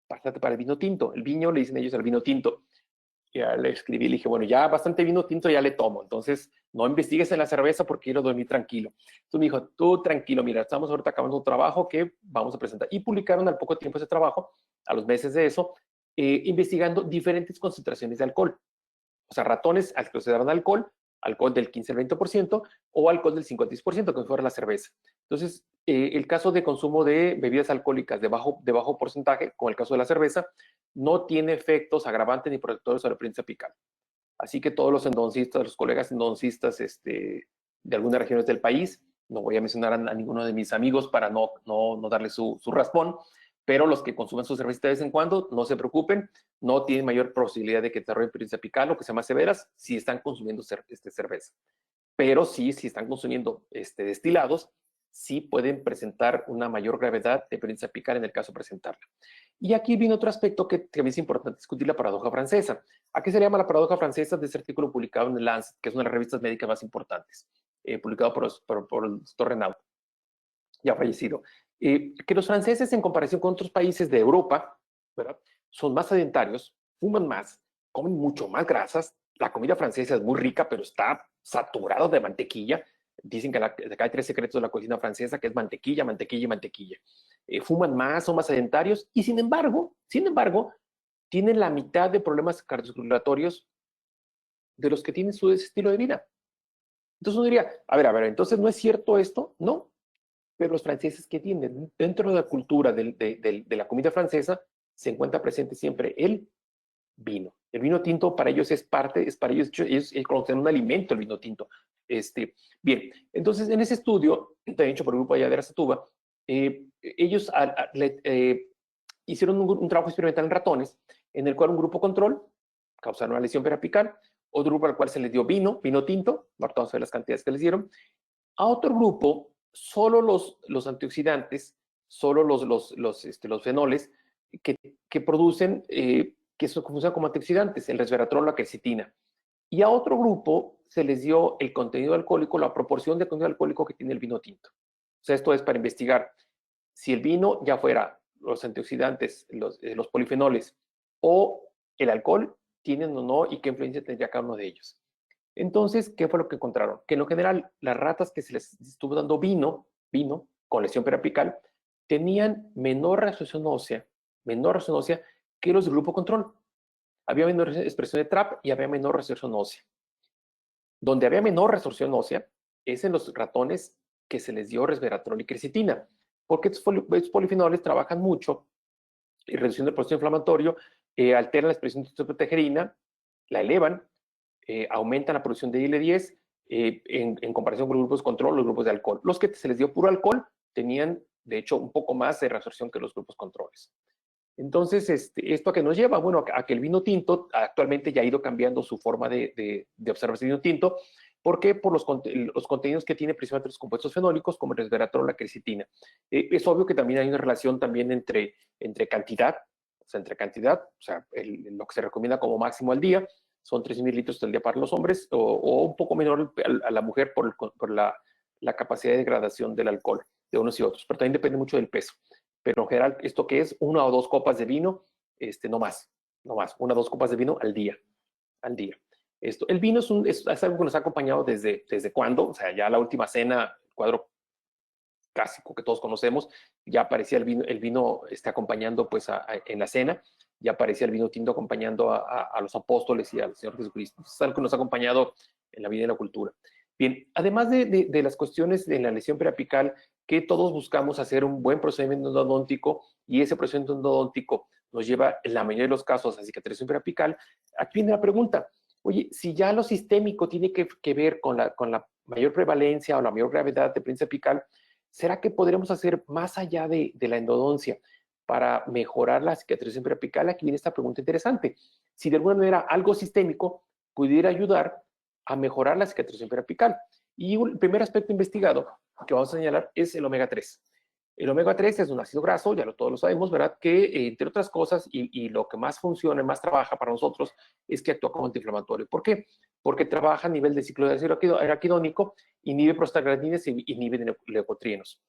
Pásate para el vino tinto. El vino le dicen ellos al vino tinto. Ya le escribí, le dije, bueno, ya bastante vino tinto ya le tomo. Entonces, no investigues en la cerveza porque quiero dormir tranquilo. Entonces me dijo, tú tranquilo, mira, estamos ahorita acabando un trabajo que vamos a presentar. Y publicaron al poco tiempo ese trabajo, a los meses de eso, investigando diferentes concentraciones de alcohol. O sea, ratones al que se daban alcohol del 15 al 20% o alcohol del 5 al 10%, como fuera la cerveza. Entonces, el caso de consumo de bebidas alcohólicas de bajo porcentaje, como el caso de la cerveza, no tiene efectos agravantes ni protectores sobre la peritonitis apical. Así que todos los endodoncistas, los colegas endodoncistas de algunas regiones del país, No voy a mencionar a ninguno de mis amigos para no darle su raspón, pero los que consumen su cervecita de vez en cuando, no se preocupen, no tienen mayor posibilidad de que desarrollen hepatitis apical o que sean más severas si están consumiendo cerveza. Pero sí, si están consumiendo destilados, sí pueden presentar una mayor gravedad de hepatitis apical en el caso de presentarla. Y aquí viene otro aspecto que también es importante discutir, la paradoja francesa. ¿A qué se llama la paradoja francesa? De este artículo publicado en el Lancet, que es una de las revistas médicas más importantes, publicado por el doctor Renaud, ya fallecido. Que los franceses, en comparación con otros países de Europa, ¿verdad?, son más sedentarios, fuman más, comen mucho más grasas. La comida francesa es muy rica, pero está saturada de mantequilla. Dicen que acá hay 3 secretos de la cocina francesa, que es mantequilla, mantequilla y mantequilla. Fuman más, son más sedentarios y sin embargo, tienen la mitad de problemas cardiorrespiratorios de los que tienen su estilo de vida. Entonces uno diría, a ver, entonces ¿no es cierto esto? No, pero los franceses, ¿qué tienen? Dentro de la cultura de la comida francesa se encuentra presente siempre el vino. El vino tinto para ellos es para ellos conocen un alimento, el vino tinto. Bien, entonces en ese estudio, también hecho por el grupo allá de Aracatuba, ellos hicieron un trabajo experimental en ratones, en el cual un grupo control causaron una lesión periapical, otro grupo al cual se les dio vino tinto, ahorita vamos a ver las cantidades que les dieron, a otro grupo solo los antioxidantes, solo los fenoles que producen, que funcionan como antioxidantes, el resveratrol, la quercetina. Y a otro grupo se les dio el contenido alcohólico, la proporción de contenido alcohólico que tiene el vino tinto. O sea, esto es para investigar si el vino, ya fuera los antioxidantes, los polifenoles o el alcohol, tienen o no y qué influencia tendría cada uno de ellos. Entonces, ¿qué fue lo que encontraron? Que en lo general, las ratas que se les estuvo dando vino con lesión periapical, tenían menor resolución ósea que los del grupo control. Había menor expresión de TRAP y había menor resolución ósea. Donde había menor resolución ósea es en los ratones que se les dio resveratrol y quercetina, porque estos polifenoles trabajan mucho en reducción del proceso inflamatorio, alteran la expresión de testosterona, la elevan, aumentan la producción de IL-10 en comparación con los grupos control, los grupos de alcohol. Los que se les dio puro alcohol tenían, de hecho, un poco más de reabsorción que los grupos controles. Entonces, ¿esto a qué nos lleva? Bueno, a que el vino tinto actualmente ya ha ido cambiando su forma de observarse el vino tinto. ¿Por qué? Por los contenidos que tiene principalmente los compuestos fenólicos, como el resveratrol, la quercetina. Es obvio que también hay una relación también entre cantidad, o sea, lo que se recomienda como máximo al día, son 3.000 litros al día para los hombres, o un poco menor a la mujer por la capacidad de degradación del alcohol de unos y otros, pero también depende mucho del peso. Pero en general, ¿esto qué es? 1 o 2 copas de vino, no más, 1 o 2 copas de vino al día. El vino es algo que nos ha acompañado desde cuándo, o sea, ya la última cena, el cuadro clásico que todos conocemos, ya aparecía el vino acompañando pues en la cena, ya aparecía el vino tinto acompañando a los apóstoles y al Señor Jesucristo. Es algo que nos ha acompañado en la vida y la cultura. Bien, además de las cuestiones de la lesión periapical, que todos buscamos hacer un buen procedimiento endodóntico y ese procedimiento endodóntico nos lleva en la mayoría de los casos a cicatrización periapical, aquí viene la pregunta, oye, si ya lo sistémico tiene que ver con la mayor prevalencia o la mayor gravedad de hepatitis apical, ¿será que podremos hacer más allá de la endodoncia para mejorar la cicatrización periapical? Aquí viene esta pregunta interesante. Si de alguna manera algo sistémico pudiera ayudar a mejorar la cicatrización periapical. Y el primer aspecto investigado que vamos a señalar es el omega 3. El omega 3 es un ácido graso, ya todos lo sabemos, ¿verdad? Que entre otras cosas, y lo que más funciona, más trabaja para nosotros, es que actúa como antiinflamatorio. ¿Por qué? Porque trabaja a nivel de ciclo de ácido araquidónico, inhibe prostaglandinas y inhibe leucotrienos.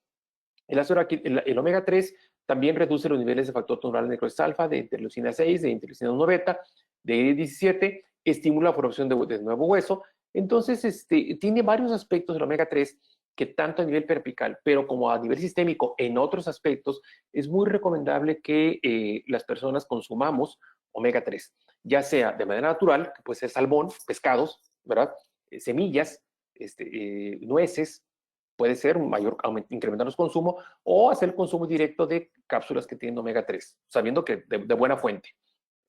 El omega 3 también reduce los niveles de factor tumoral necrosis alfa, de interleucina 6, de interleucina 1 beta, de 17, estimula la formación de nuevo hueso. Entonces, tiene varios aspectos del omega 3 que tanto a nivel periapical, pero como a nivel sistémico en otros aspectos, es muy recomendable que las personas consumamos omega 3, ya sea de manera natural, que puede ser salmón, pescados, ¿verdad? Semillas, nueces, puede ser incrementar los consumos o hacer el consumo directo de cápsulas que tienen omega 3, sabiendo que de buena fuente,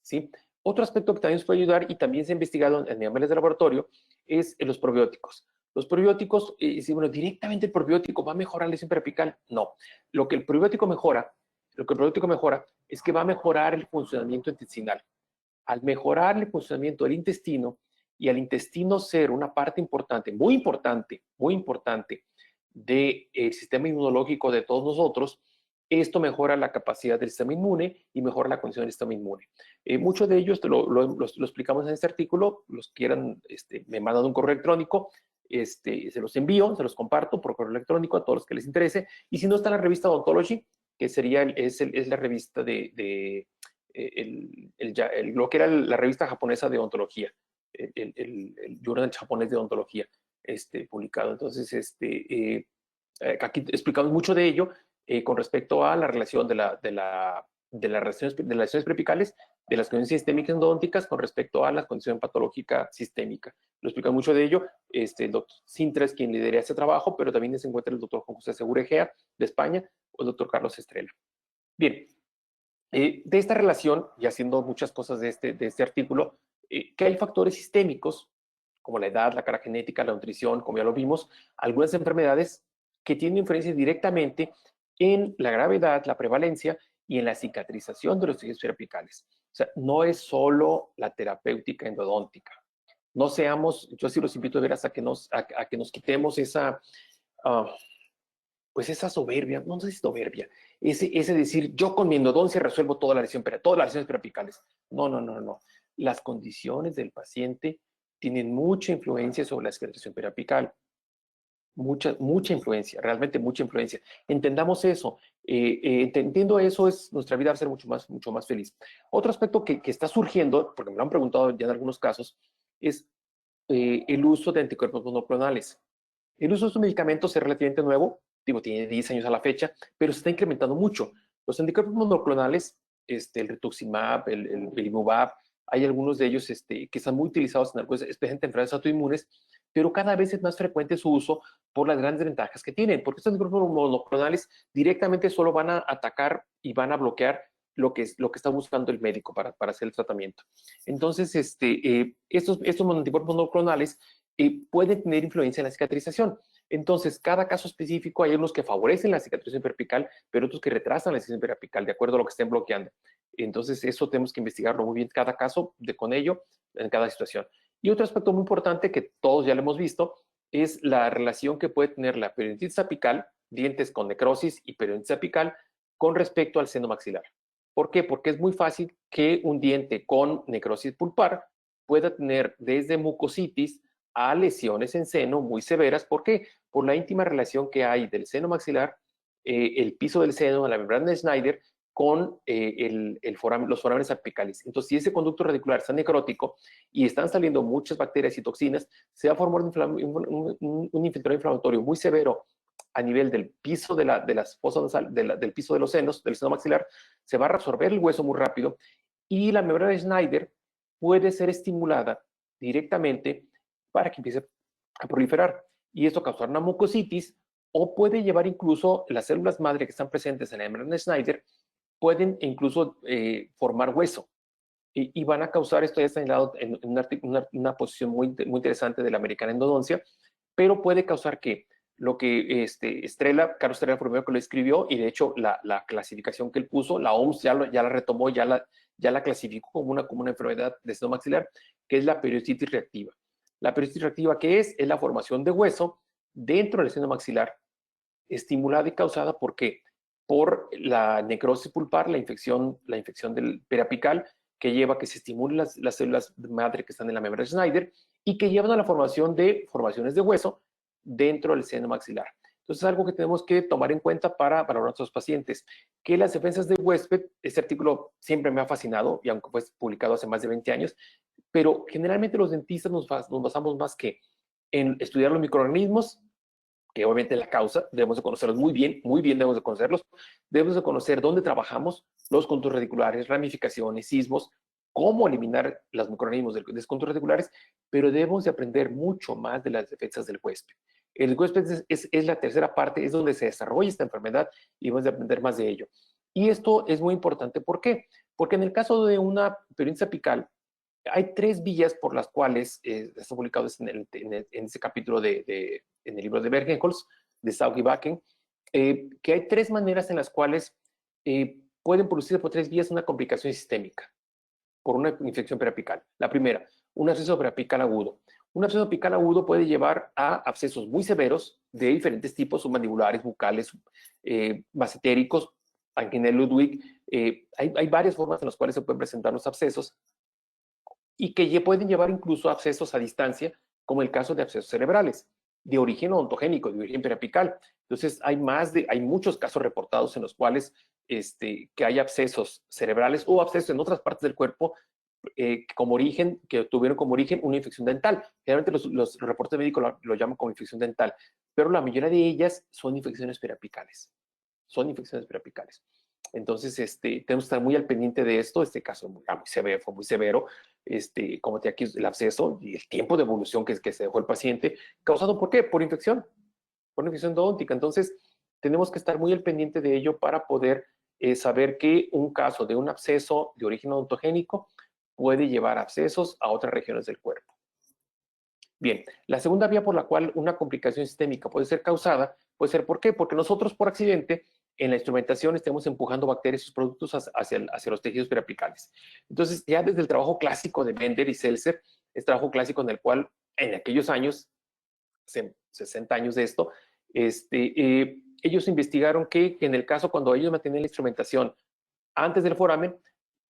¿sí? Otro aspecto que también nos puede ayudar y también se ha investigado en animales de laboratorio es en los probióticos. Los probióticos, si bueno, directamente el probiótico va a mejorar la lesión periapical. No, lo que el probiótico mejora, es que va a mejorar el funcionamiento intestinal. Al mejorar el funcionamiento del intestino y al intestino ser una parte importante, muy importante del sistema inmunológico de todos nosotros, esto mejora la capacidad del sistema inmune y mejora la condición del sistema inmune. Mucho de ellos lo explicamos en este artículo. Los quieran, me mandan un correo electrónico, se los envío, se los comparto por correo electrónico a todos los que les interese. Y si no, está en la revista Odontology, que sería es la revista lo que era la revista japonesa de odontología, el journal japonés de odontología, publicado. Entonces, aquí explicamos mucho de ello con respecto a la relación de las lesiones periapicales, de las condiciones sistémicas endodónticas con respecto a la condición patológica sistémica. Lo explica mucho de ello el doctor Sintra, es quien lidera este trabajo, pero también se encuentra el doctor Juan José Seguregea de España o el doctor Carlos Estrella. Bien, de esta relación, y haciendo muchas cosas de este artículo, que hay factores sistémicos, como la edad, la carga genética, la nutrición, como ya lo vimos, algunas enfermedades que tienen influencia directamente en la gravedad, la prevalencia y en la cicatrización de los tejidos periapicales. O sea, no es solo la terapéutica endodóntica. No seamos, yo sí los invito a ver hasta que que nos quitemos esa, pues esa soberbia, no sé si soberbia, ese decir, yo con mi endodoncia resuelvo todas las lesiones periapicales. No. Las condiciones del paciente tienen mucha influencia sobre la cicatrización periapical. Mucha influencia, realmente mucha influencia. Entendamos eso. Entendiendo eso, nuestra vida va a ser mucho más feliz. Otro aspecto que está surgiendo, porque me lo han preguntado ya en algunos casos, es el uso de anticuerpos monoclonales. El uso de estos medicamentos es relativamente nuevo, digo, tiene 10 años a la fecha, pero se está incrementando mucho. Los anticuerpos monoclonales, el rituximab, el belimumab, hay algunos de ellos que están muy utilizados en algunas, especialmente en enfermedades autoinmunes, pero cada vez es más frecuente su uso por las grandes ventajas que tienen, porque estos anticuerpos monoclonales directamente solo van a atacar y van a bloquear lo que está buscando el médico para hacer el tratamiento. Entonces, estos anticuerpos monoclonales pueden tener influencia en la cicatrización. Entonces, cada caso específico, hay unos que favorecen la cicatrización periapical, pero otros que retrasan la cicatrización periapical de acuerdo a lo que estén bloqueando. Entonces, eso tenemos que investigarlo muy bien cada caso, con ello, en cada situación. Y otro aspecto muy importante que todos ya lo hemos visto es la relación que puede tener la periodontitis apical, dientes con necrosis y periodontitis apical, con respecto al seno maxilar. ¿Por qué? Porque es muy fácil que un diente con necrosis pulpar pueda tener desde mucositis a lesiones en seno muy severas. ¿Por qué? Por la íntima relación que hay del seno maxilar, el piso del seno, la membrana de Schneider, con los forámenes apicales. Entonces, si ese conducto radicular está necrótico y están saliendo muchas bacterias y toxinas, se va a formar un infiltrado inflamatorio muy severo a nivel del piso de las fosas nasales, del piso de los senos, del seno maxilar. Se va a reabsorber el hueso muy rápido y la membrana de Schneider puede ser estimulada directamente para que empiece a proliferar. Y esto causar una mucositis o puede llevar incluso las células madre que están presentes en la membrana de Schneider, pueden incluso formar hueso. Y van a causar, esto ya está señalado en una posición muy interesante de la americana endodoncia, pero puede causar que lo que Carlos Estrella fue el primero que lo escribió, y de hecho la clasificación que él puso, la OMS ya la retomó, ya la clasificó como una enfermedad de seno maxilar, que es la periodontitis reactiva. La periodontitis reactiva, ¿qué es? Es la formación de hueso dentro del seno maxilar, estimulada y causada ¿por qué? Por la necrosis pulpar, la infección del periapical, que lleva a que se estimulen las células madre que están en la membrana de Schneider y que llevan a la formación de formaciones de hueso dentro del seno maxilar. Entonces, es algo que tenemos que tomar en cuenta para valorar a nuestros pacientes. Que las defensas de huésped, este artículo siempre me ha fascinado, y aunque fue publicado hace más de 20 años, pero generalmente los dentistas nos basamos más que en estudiar los microorganismos, que obviamente la causa, debemos de conocerlos muy bien debemos de conocerlos, debemos de conocer dónde trabajamos, los conductos radiculares, ramificaciones, sismos, cómo eliminar los microorganismos de los conductos radiculares, pero debemos de aprender mucho más de las defensas del huésped. El huésped es la tercera parte, es donde se desarrolla esta enfermedad y debemos de aprender más de ello. Y esto es muy importante, ¿por qué? Porque en el caso de una periodontitis apical, Hay 3 vías por las cuales, está publicado en ese capítulo en el libro de Bergenholz, de Saug y Bakken, que hay 3 maneras en las cuales pueden producirse por 3 vías una complicación sistémica por una infección periapical. La primera, un absceso periapical agudo. Un absceso periapical agudo puede llevar a abscesos muy severos de diferentes tipos, submandibulares, bucales, basetéricos, angina de Ludwig. Hay varias formas en las cuales se pueden presentar los abscesos y que pueden llevar incluso a abscesos a distancia, como el caso de abscesos cerebrales, de origen odontogénico, de origen periapical. Entonces, hay muchos casos reportados en los cuales que hay abscesos cerebrales o abscesos en otras partes del cuerpo que tuvieron como origen una infección dental. Generalmente los reportes médicos lo llaman como infección dental, pero la mayoría de ellas son infecciones periapicales. Son infecciones periapicales. Entonces, tenemos que estar muy al pendiente de esto. Este caso fue muy severo. Como te aquí el absceso y el tiempo de evolución que se dejó el paciente, causado ¿por qué? Por infección endodóntica. Entonces, tenemos que estar muy al pendiente de ello para poder saber que un caso de un absceso de origen odontogénico puede llevar abscesos a otras regiones del cuerpo. Bien, la segunda vía por la cual una complicación sistémica puede ser causada, puede ser ¿por qué? Porque nosotros por accidente en la instrumentación estemos empujando bacterias y sus productos hacia los tejidos periapicales. Entonces, ya desde el trabajo clásico de Bender y Seltzer, es trabajo clásico en el cual en aquellos años, 60 años de esto, ellos investigaron que en el caso cuando ellos mantenían la instrumentación antes del foramen,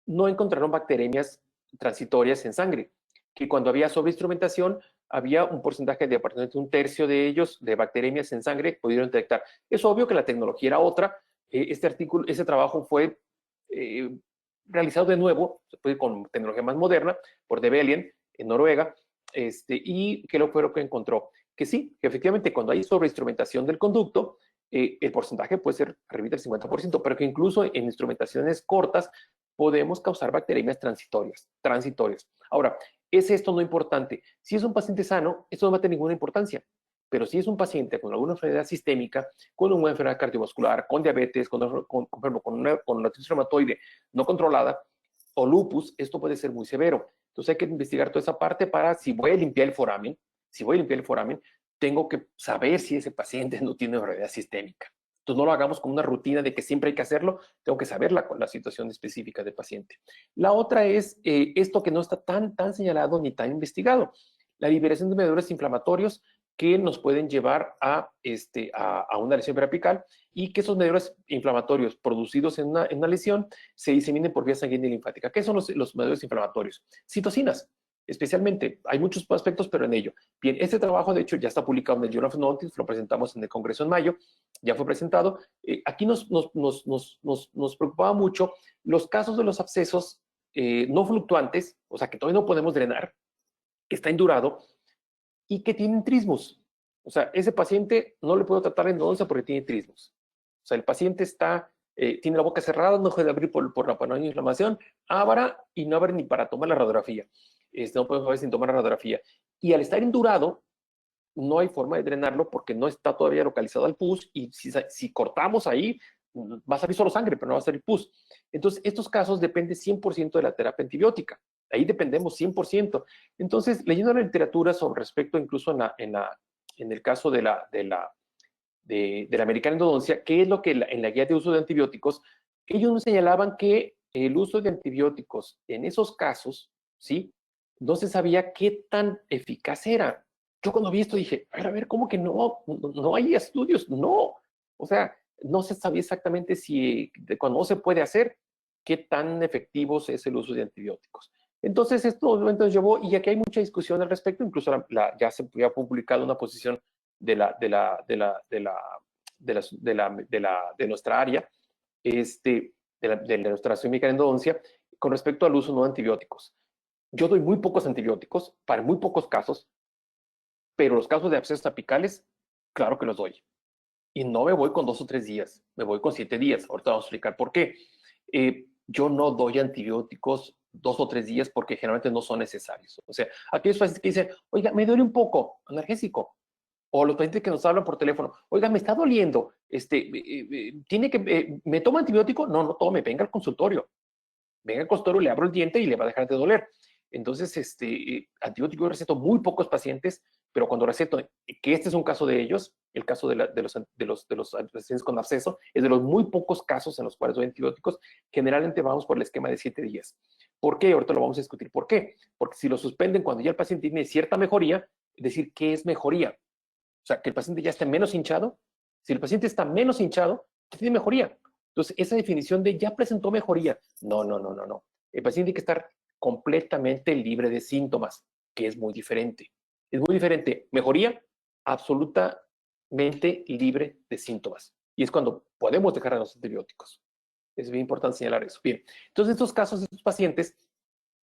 no encontraron bacteremias transitorias en sangre, que cuando había sobreinstrumentación había un porcentaje de aproximadamente 1/3 de ellos de bacteremias en sangre que pudieron detectar. Es obvio que la tecnología era otra. Ese trabajo fue realizado de nuevo con tecnología más moderna por De Belien en Noruega, y que fue lo que encontró. Que sí, que efectivamente cuando hay sobreinstrumentación del conducto, el porcentaje puede ser arriba del 50%, pero que incluso en instrumentaciones cortas podemos causar bacterias transitorias. Ahora, ¿es esto no importante? Si es un paciente sano, esto no va a tener ninguna importancia. Pero si es un paciente con alguna enfermedad sistémica, con una enfermedad cardiovascular, con diabetes, con una artritis reumatoide no controlada o lupus, esto puede ser muy severo. Entonces hay que investigar toda esa parte para si voy a limpiar el foramen, tengo que saber si ese paciente no tiene enfermedad sistémica. Entonces no lo hagamos como una rutina de que siempre hay que hacerlo, tengo que saber la situación específica del paciente. La otra es esto que no está tan señalado ni tan investigado, la liberación de mediadores inflamatorios que nos pueden llevar a una lesión periapical y que esos mediadores inflamatorios producidos en una lesión se diseminen por vía sanguínea y linfática. ¿Qué son los mediadores inflamatorios? Citocinas. Especialmente, hay muchos aspectos, pero en ello. Bien, este trabajo, de hecho, ya está publicado en el Journal of Endodontics, lo presentamos en el Congreso en mayo, ya fue presentado. Aquí nos preocupaba mucho los casos de los abscesos no fluctuantes, o sea, que todavía no podemos drenar, que está indurado y que tienen trismos. O sea, ese paciente no le puedo tratar endodoncia porque tiene trismos. O sea, el paciente tiene la boca cerrada, no puede abrir por la panonia de inflamación, abra y no abre ni para tomar la radiografía. No podemos ver sin tomar la radiografía. Y al estar indurado, no hay forma de drenarlo porque no está todavía localizado al pus y si cortamos ahí, va a salir solo sangre, pero no va a salir pus. Entonces, estos casos dependen 100% de la terapia antibiótica. Ahí dependemos 100%. Entonces, leyendo la literatura sobre respecto incluso en el caso de la americana endodoncia, ¿qué es lo que en la guía de uso de antibióticos? Ellos nos señalaban que el uso de antibióticos en esos casos, ¿sí? No se sabía qué tan eficaz era. Yo cuando vi esto dije, a ver, ¿cómo que no hay estudios? No. O sea, no se sabía exactamente cuando no se puede hacer, qué tan efectivos es el uso de antibióticos. Entonces, esto nos llevó, y aquí hay mucha discusión al respecto, incluso ya se había publicado una posición de nuestra área, de nuestra astronomía endodoncia, con respecto al uso no de antibióticos. Yo doy muy pocos antibióticos para muy pocos casos, pero los casos de abscesos apicales, claro que los doy. Y no me voy con 2 o 3 días, me voy con 7 días. Ahorita vamos a explicar por qué. Yo no doy antibióticos 2 o 3 días porque generalmente no son necesarios. O sea, aquellos pacientes que dicen, oiga, me duele un poco, analgésico. O los pacientes que nos hablan por teléfono, oiga, me está doliendo, ¿me toma antibiótico? No tome, venga al consultorio. Venga al consultorio, le abro el diente y le va a dejar de doler. Entonces, antibiótico yo receto muy pocos pacientes, pero cuando receto, que este es un caso de ellos, el caso de los pacientes con absceso, es de los muy pocos casos en los cuales doy antibióticos, generalmente vamos por el esquema de 7 días. ¿Por qué? Ahorita lo vamos a discutir. ¿Por qué? Porque si lo suspenden cuando ya el paciente tiene cierta mejoría, es decir, ¿qué es mejoría? O sea, que el paciente ya esté menos hinchado. Si el paciente está menos hinchado, tiene mejoría. Entonces, esa definición de ya presentó mejoría, no. El paciente tiene que estar completamente libre de síntomas, que es muy diferente. Es muy diferente. Mejoría absolutamente libre de síntomas. Y es cuando podemos dejar de los antibióticos. Es bien importante señalar eso. Bien, entonces, en estos casos, estos pacientes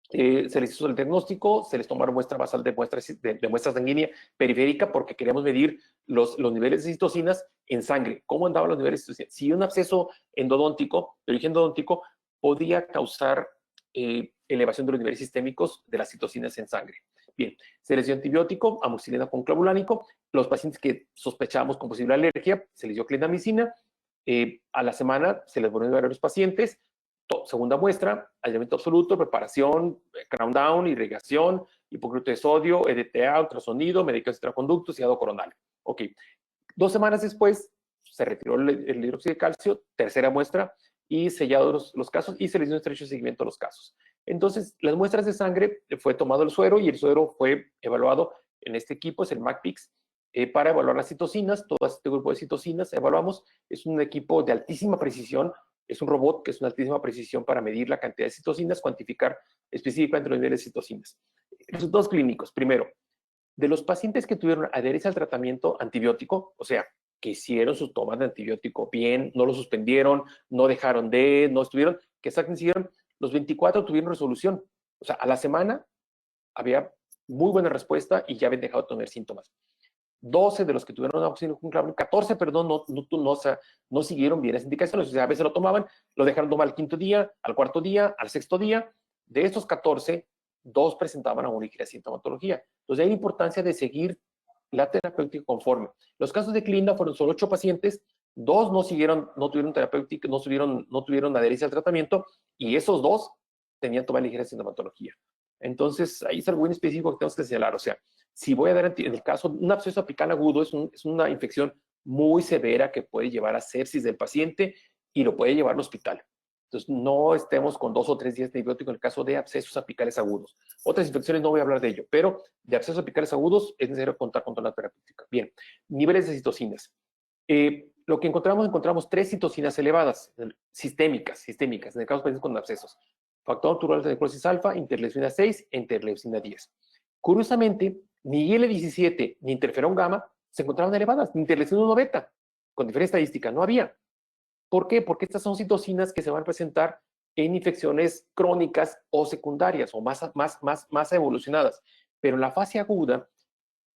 se les hizo el diagnóstico, se les tomaron muestra basal de muestra sanguínea periférica porque queríamos medir los niveles de citocinas en sangre. ¿Cómo andaban los niveles de citocinas? Si un absceso endodóntico, de origen endodóntico, podía causar elevación de los niveles sistémicos de las citocinas en sangre. Bien, se les dio antibiótico, amoxicilina con clavulánico. Los pacientes que sospechábamos con posible alergia, se les dio clindamicina. A la semana se les volvió a dar a los pacientes. Segunda muestra, aislamiento absoluto, preparación, crown down, irrigación, hipoclorito de sodio, EDTA, ultrasonido, medicación extraconductos y hígado coronal. Ok. 2 semanas después se retiró el hidróxido de calcio, tercera muestra, y sellados los casos, y se les dio un estrecho seguimiento a los casos. Entonces, las muestras de sangre, fue tomado el suero, y el suero fue evaluado en este equipo, es el MACPIX, para evaluar las citocinas. Todo este grupo de citocinas evaluamos. Es un equipo de altísima precisión. Es un robot que es una altísima precisión para medir la cantidad de citocinas, cuantificar específicamente los niveles de citocinas. Resultados clínicos. Primero, de los pacientes que tuvieron adherencia al tratamiento antibiótico, o sea, que hicieron sus tomas de antibiótico bien, no lo suspendieron, no dejaron no estuvieron, que siguieron, los 24 tuvieron resolución. O sea, a la semana había muy buena respuesta y ya habían dejado de tener síntomas. 12 de los que tuvieron oxígeno con clavulano, 14, perdón, no siguieron bien las indicaciones. O sea, a veces lo tomaban, lo dejaron tomar al quinto día, al cuarto día, al sexto día. De estos 14, 2 presentaban alguna ligera sintomatología. Entonces, hay la importancia de seguir la terapéutica conforme. Los casos de Clinda fueron solo 8 pacientes, 2 no tuvieron terapéutica, no tuvieron adherencia al tratamiento, y esos 2 tenían toda ligera sintomatología. Entonces, ahí es algo muy específico que tenemos que señalar. O sea, si voy a dar, en el caso, un absceso apical agudo es una infección muy severa que puede llevar a sepsis del paciente y lo puede llevar al hospital. Entonces, no estemos con 2 o 3 días de antibiótico en el caso de abscesos apicales agudos. Otras infecciones no voy a hablar de ello, pero de abscesos apicales agudos es necesario contar con la terapéutica. Bien, niveles de citocinas. Lo que encontramos 3 citocinas elevadas, sistémicas, en el caso de pacientes con abscesos. Factor natural de necrosis alfa, interleucina 6, interleucina 10. Curiosamente, ni IL-17 ni interferón gamma se encontraban elevadas, ni interleucina 1 beta, con diferencia estadística, no había. ¿Por qué? Porque estas son citocinas que se van a presentar en infecciones crónicas o secundarias o más evolucionadas. Pero en la fase aguda,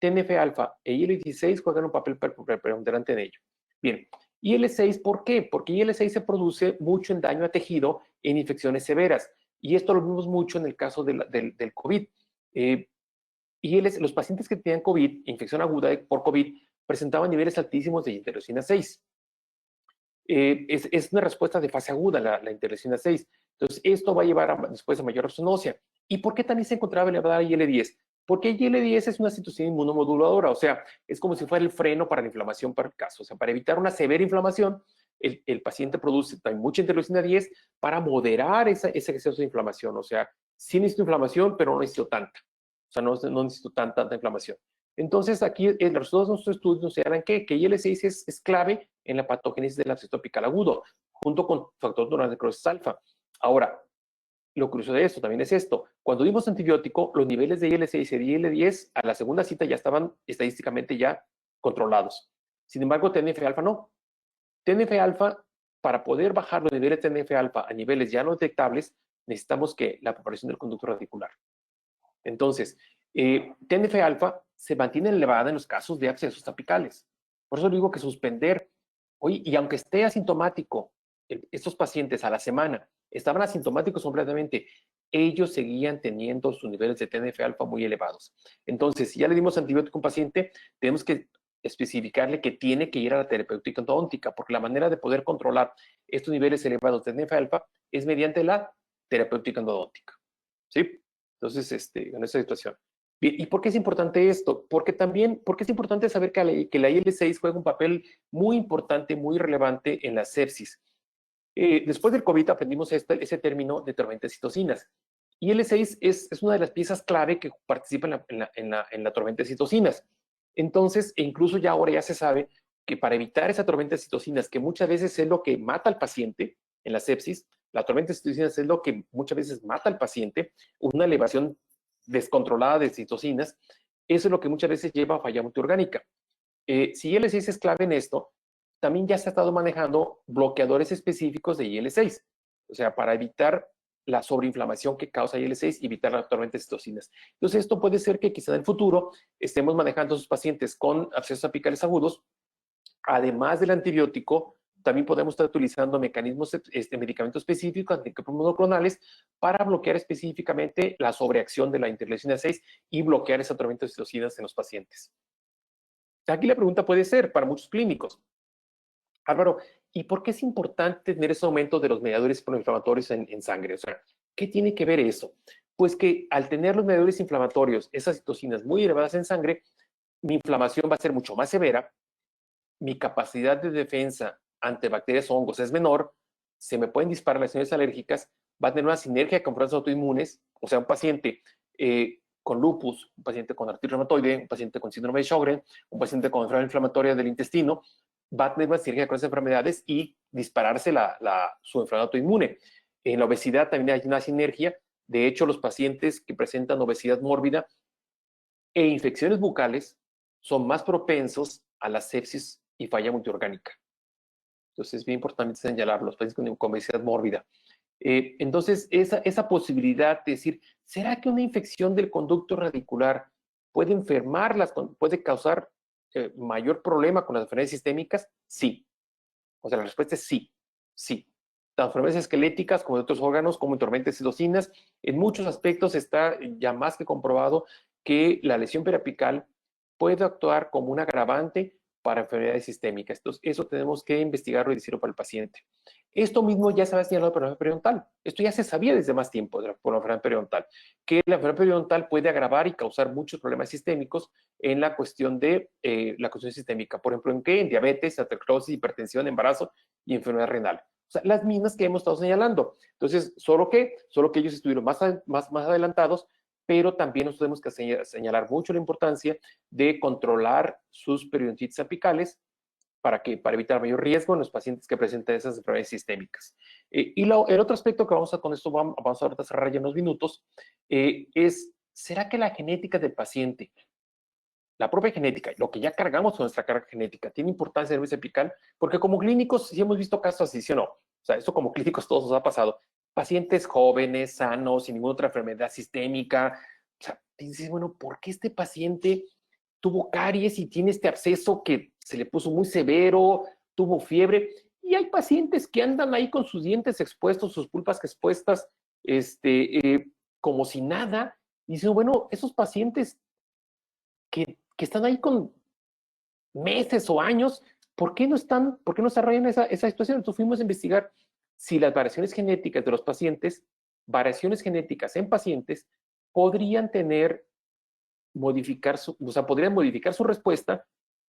TNF-alfa e IL-16 juegan un papel preponderante en ello. Bien, IL-6, ¿por qué? Porque IL-6 se produce mucho en daño a tejido en infecciones severas. Y esto lo vimos mucho en el caso del COVID. Los pacientes que tenían COVID, infección aguda por COVID, presentaban niveles altísimos de interleucina 6. Es una respuesta de fase aguda la interleucina 6. Entonces, esto va a llevar después a mayor absorción ósea. ¿Y por qué también se encontraba elevada IL-10? Porque IL-10 es una citocina inmunomoduladora, o sea, es como si fuera el freno para la inflamación para el caso. O sea, para evitar una severa inflamación, el paciente produce también mucha interleucina 10 para moderar ese exceso de inflamación. O sea, sí necesito inflamación, pero no necesito tanta. O sea, no necesito tanta inflamación. Entonces, aquí los resultados de nuestros estudios nos señalan que IL-6 es clave en la patogénesis del absceso apical agudo, junto con factor natural de necrosis alfa. Ahora, lo curioso de esto también es esto. Cuando dimos antibiótico, los niveles de IL-6 y de IL-10 a la segunda cita ya estaban estadísticamente ya controlados. Sin embargo, TNF-alfa no. TNF-alfa, para poder bajar los niveles de TNF-alfa a niveles ya no detectables, necesitamos que la preparación del conducto radicular. Entonces, TNF-alfa se mantiene elevada en los casos de abscesos apicales. Por eso digo que suspender, oye, y aunque esté asintomático, estos pacientes a la semana estaban asintomáticos completamente, ellos seguían teniendo sus niveles de TNF-alfa muy elevados. Entonces, si ya le dimos antibiótico a un paciente, tenemos que especificarle que tiene que ir a la terapéutica endodóntica, porque la manera de poder controlar estos niveles elevados de TNF-alfa es mediante la terapéutica endodóntica. ¿Sí? Entonces, en esa situación. Bien, ¿y por qué es importante esto? Porque es importante saber que la IL-6 juega un papel muy importante, muy relevante en la sepsis. Después del COVID aprendimos ese término de tormenta de citocinas. Y IL-6 es una de las piezas clave que participa en la tormenta de citocinas. Entonces, incluso ya ahora ya se sabe que para evitar esa tormenta de citocinas, que muchas veces es lo que mata al paciente en la sepsis, la tormenta de citocinas es lo que muchas veces mata al paciente, una elevación descontrolada de citocinas, eso es lo que muchas veces lleva a falla multiorgánica. Si IL-6 es clave en esto, también ya se ha estado manejando bloqueadores específicos de IL-6, o sea, para evitar la sobreinflamación que causa IL-6 y evitar la tormenta de citocinas. Entonces, esto puede ser que quizá en el futuro estemos manejando a esos pacientes con abscesos apicales agudos, además del antibiótico, también podemos estar utilizando mecanismos, medicamentos específicos, antimonoclonales, para bloquear específicamente la sobreacción de la interleucina 6 y bloquear esa tormenta de citocinas en los pacientes. Aquí la pregunta puede ser para muchos clínicos: Álvaro, ¿y por qué es importante tener ese aumento de los mediadores proinflamatorios en sangre? O sea, ¿qué tiene que ver eso? Pues que al tener los mediadores inflamatorios, esas citocinas muy elevadas en sangre, mi inflamación va a ser mucho más severa, mi capacidad de defensa ante bacterias o hongos es menor, se me pueden disparar lesiones alérgicas, va a tener una sinergia con enfermedades autoinmunes, o sea, un paciente con lupus, un paciente con artritis reumatoide, un paciente con síndrome de Sjögren, un paciente con enfermedad inflamatoria del intestino, va a tener una sinergia con esas enfermedades y dispararse su enfermedad autoinmune. En la obesidad también hay una sinergia. De hecho, los pacientes que presentan obesidad mórbida e infecciones bucales son más propensos a la sepsis y falla multiorgánica. Entonces, es bien importante señalar los pacientes con obesidad mórbida. Entonces, esa posibilidad de decir, ¿será que una infección del conducto radicular puede enfermarlas, puede causar mayor problema con las enfermedades sistémicas? Sí. O sea, la respuesta es sí, sí. Tanto enfermedades esqueléticas como de otros órganos, como en tormentas de citocinas, en muchos aspectos está ya más que comprobado que la lesión periapical puede actuar como un agravante para enfermedades sistémicas. Entonces, eso tenemos que investigarlo y decirlo para el paciente. Esto mismo ya se había señalado por la enfermedad periodontal. Esto ya se sabía desde más tiempo por la enfermedad periodontal, que la enfermedad periodontal puede agravar y causar muchos problemas sistémicos en la cuestión de la cuestión sistémica. Por ejemplo, ¿en qué? En diabetes, aterosclerosis, hipertensión, embarazo y enfermedad renal. O sea, las mismas que hemos estado señalando. Entonces, solo que ellos estuvieron más adelantados, pero también nos tenemos que señalar mucho la importancia de controlar sus periodontitis apicales para evitar mayor riesgo en los pacientes que presentan esas enfermedades sistémicas. El otro aspecto que con esto vamos a cerrar ya en unos minutos, es, ¿será que la genética del paciente, la propia genética, lo que ya cargamos con nuestra carga genética, tiene importancia en el apical? Porque como clínicos sí hemos visto casos así, ¿sí o no? O sea, eso como clínicos todos nos ha pasado. Pacientes jóvenes, sanos, sin ninguna otra enfermedad sistémica. O sea, dices, bueno, ¿por qué este paciente tuvo caries y tiene este absceso que se le puso muy severo, tuvo fiebre? Y hay pacientes que andan ahí con sus dientes expuestos, sus pulpas expuestas, como si nada. Y dicen, bueno, esos pacientes que están ahí con meses o años, ¿por qué no desarrollan esa situación? Entonces fuimos a investigar si las variaciones genéticas de los pacientes, variaciones genéticas en pacientes, podrían podrían modificar su respuesta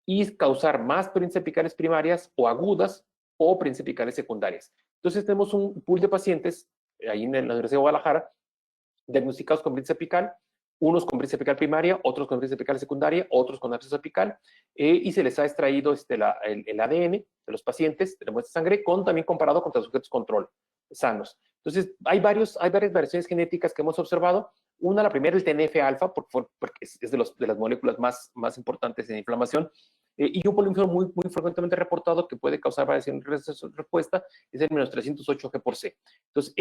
y causar más periodontitis apicales primarias o agudas o periodontitis apicales secundarias. Entonces tenemos un pool de pacientes ahí en la Universidad de Guadalajara diagnosticados con periodontitis apical, unos con periodontitis apical primaria, otros con periodontitis apical secundaria, otros con absceso apical, y se les ha extraído el ADN de los pacientes de la muestra de sangre, también comparado contra sujetos control sanos. Entonces, hay varias variaciones genéticas que hemos observado. Una, la primera, el TNF-alfa, porque es de las moléculas más importantes en inflamación, y un polimorfismo muy frecuentemente reportado que puede causar variación de respuesta, es el menos 308 G por C. Entonces,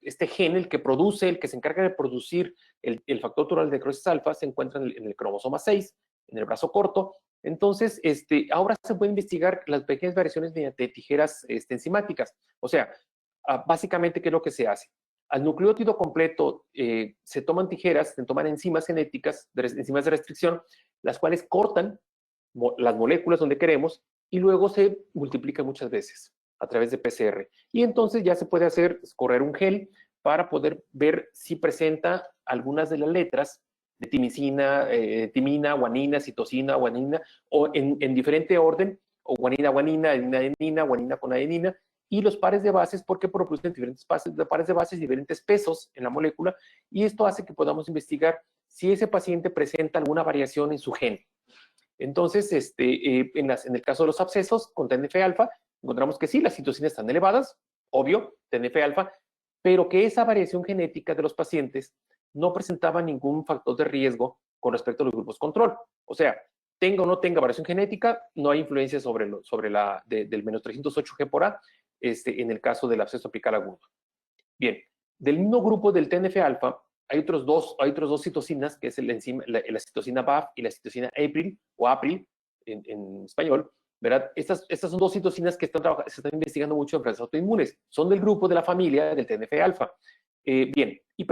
este gen, el que se encarga de producir el factor tumoral de necrosis alfa, se encuentra en el cromosoma 6, en el brazo corto. Entonces, ahora se puede investigar las pequeñas variaciones mediante tijeras enzimáticas. O sea, básicamente, ¿qué es lo que se hace? Al nucleótido completo se toman tijeras, se toman enzimas genéticas, enzimas de restricción, las cuales cortan las moléculas donde queremos y luego se multiplican muchas veces a través de PCR. Y entonces ya se puede correr un gel para poder ver si presenta algunas de las letras de timicina, timina, guanina, citosina, guanina, o en diferente orden, o guanina, guanina, adenina, adenina, guanina con adenina, y los pares de bases porque producen diferentes pares de bases, diferentes pesos en la molécula, y esto hace que podamos investigar si ese paciente presenta alguna variación en su gen. Entonces, en el caso de los abscesos con TNF-alfa, encontramos que sí, las citocinas están elevadas, obvio, TNF-alfa, pero que esa variación genética de los pacientes no presentaba ningún factor de riesgo con respecto a los grupos control. O sea, tenga o no tenga variación genética, no hay influencia sobre la del menos 308G por A en el caso del absceso apical agudo. Bien, del mismo grupo del TNF-alfa, hay otros dos citocinas, que es la citocina BAF y la citocina April, o April en español, ¿verdad? Estas son dos citocinas que se están investigando mucho en enfermedades autoinmunes. Son del grupo de la familia del TNF-alfa. Bien, y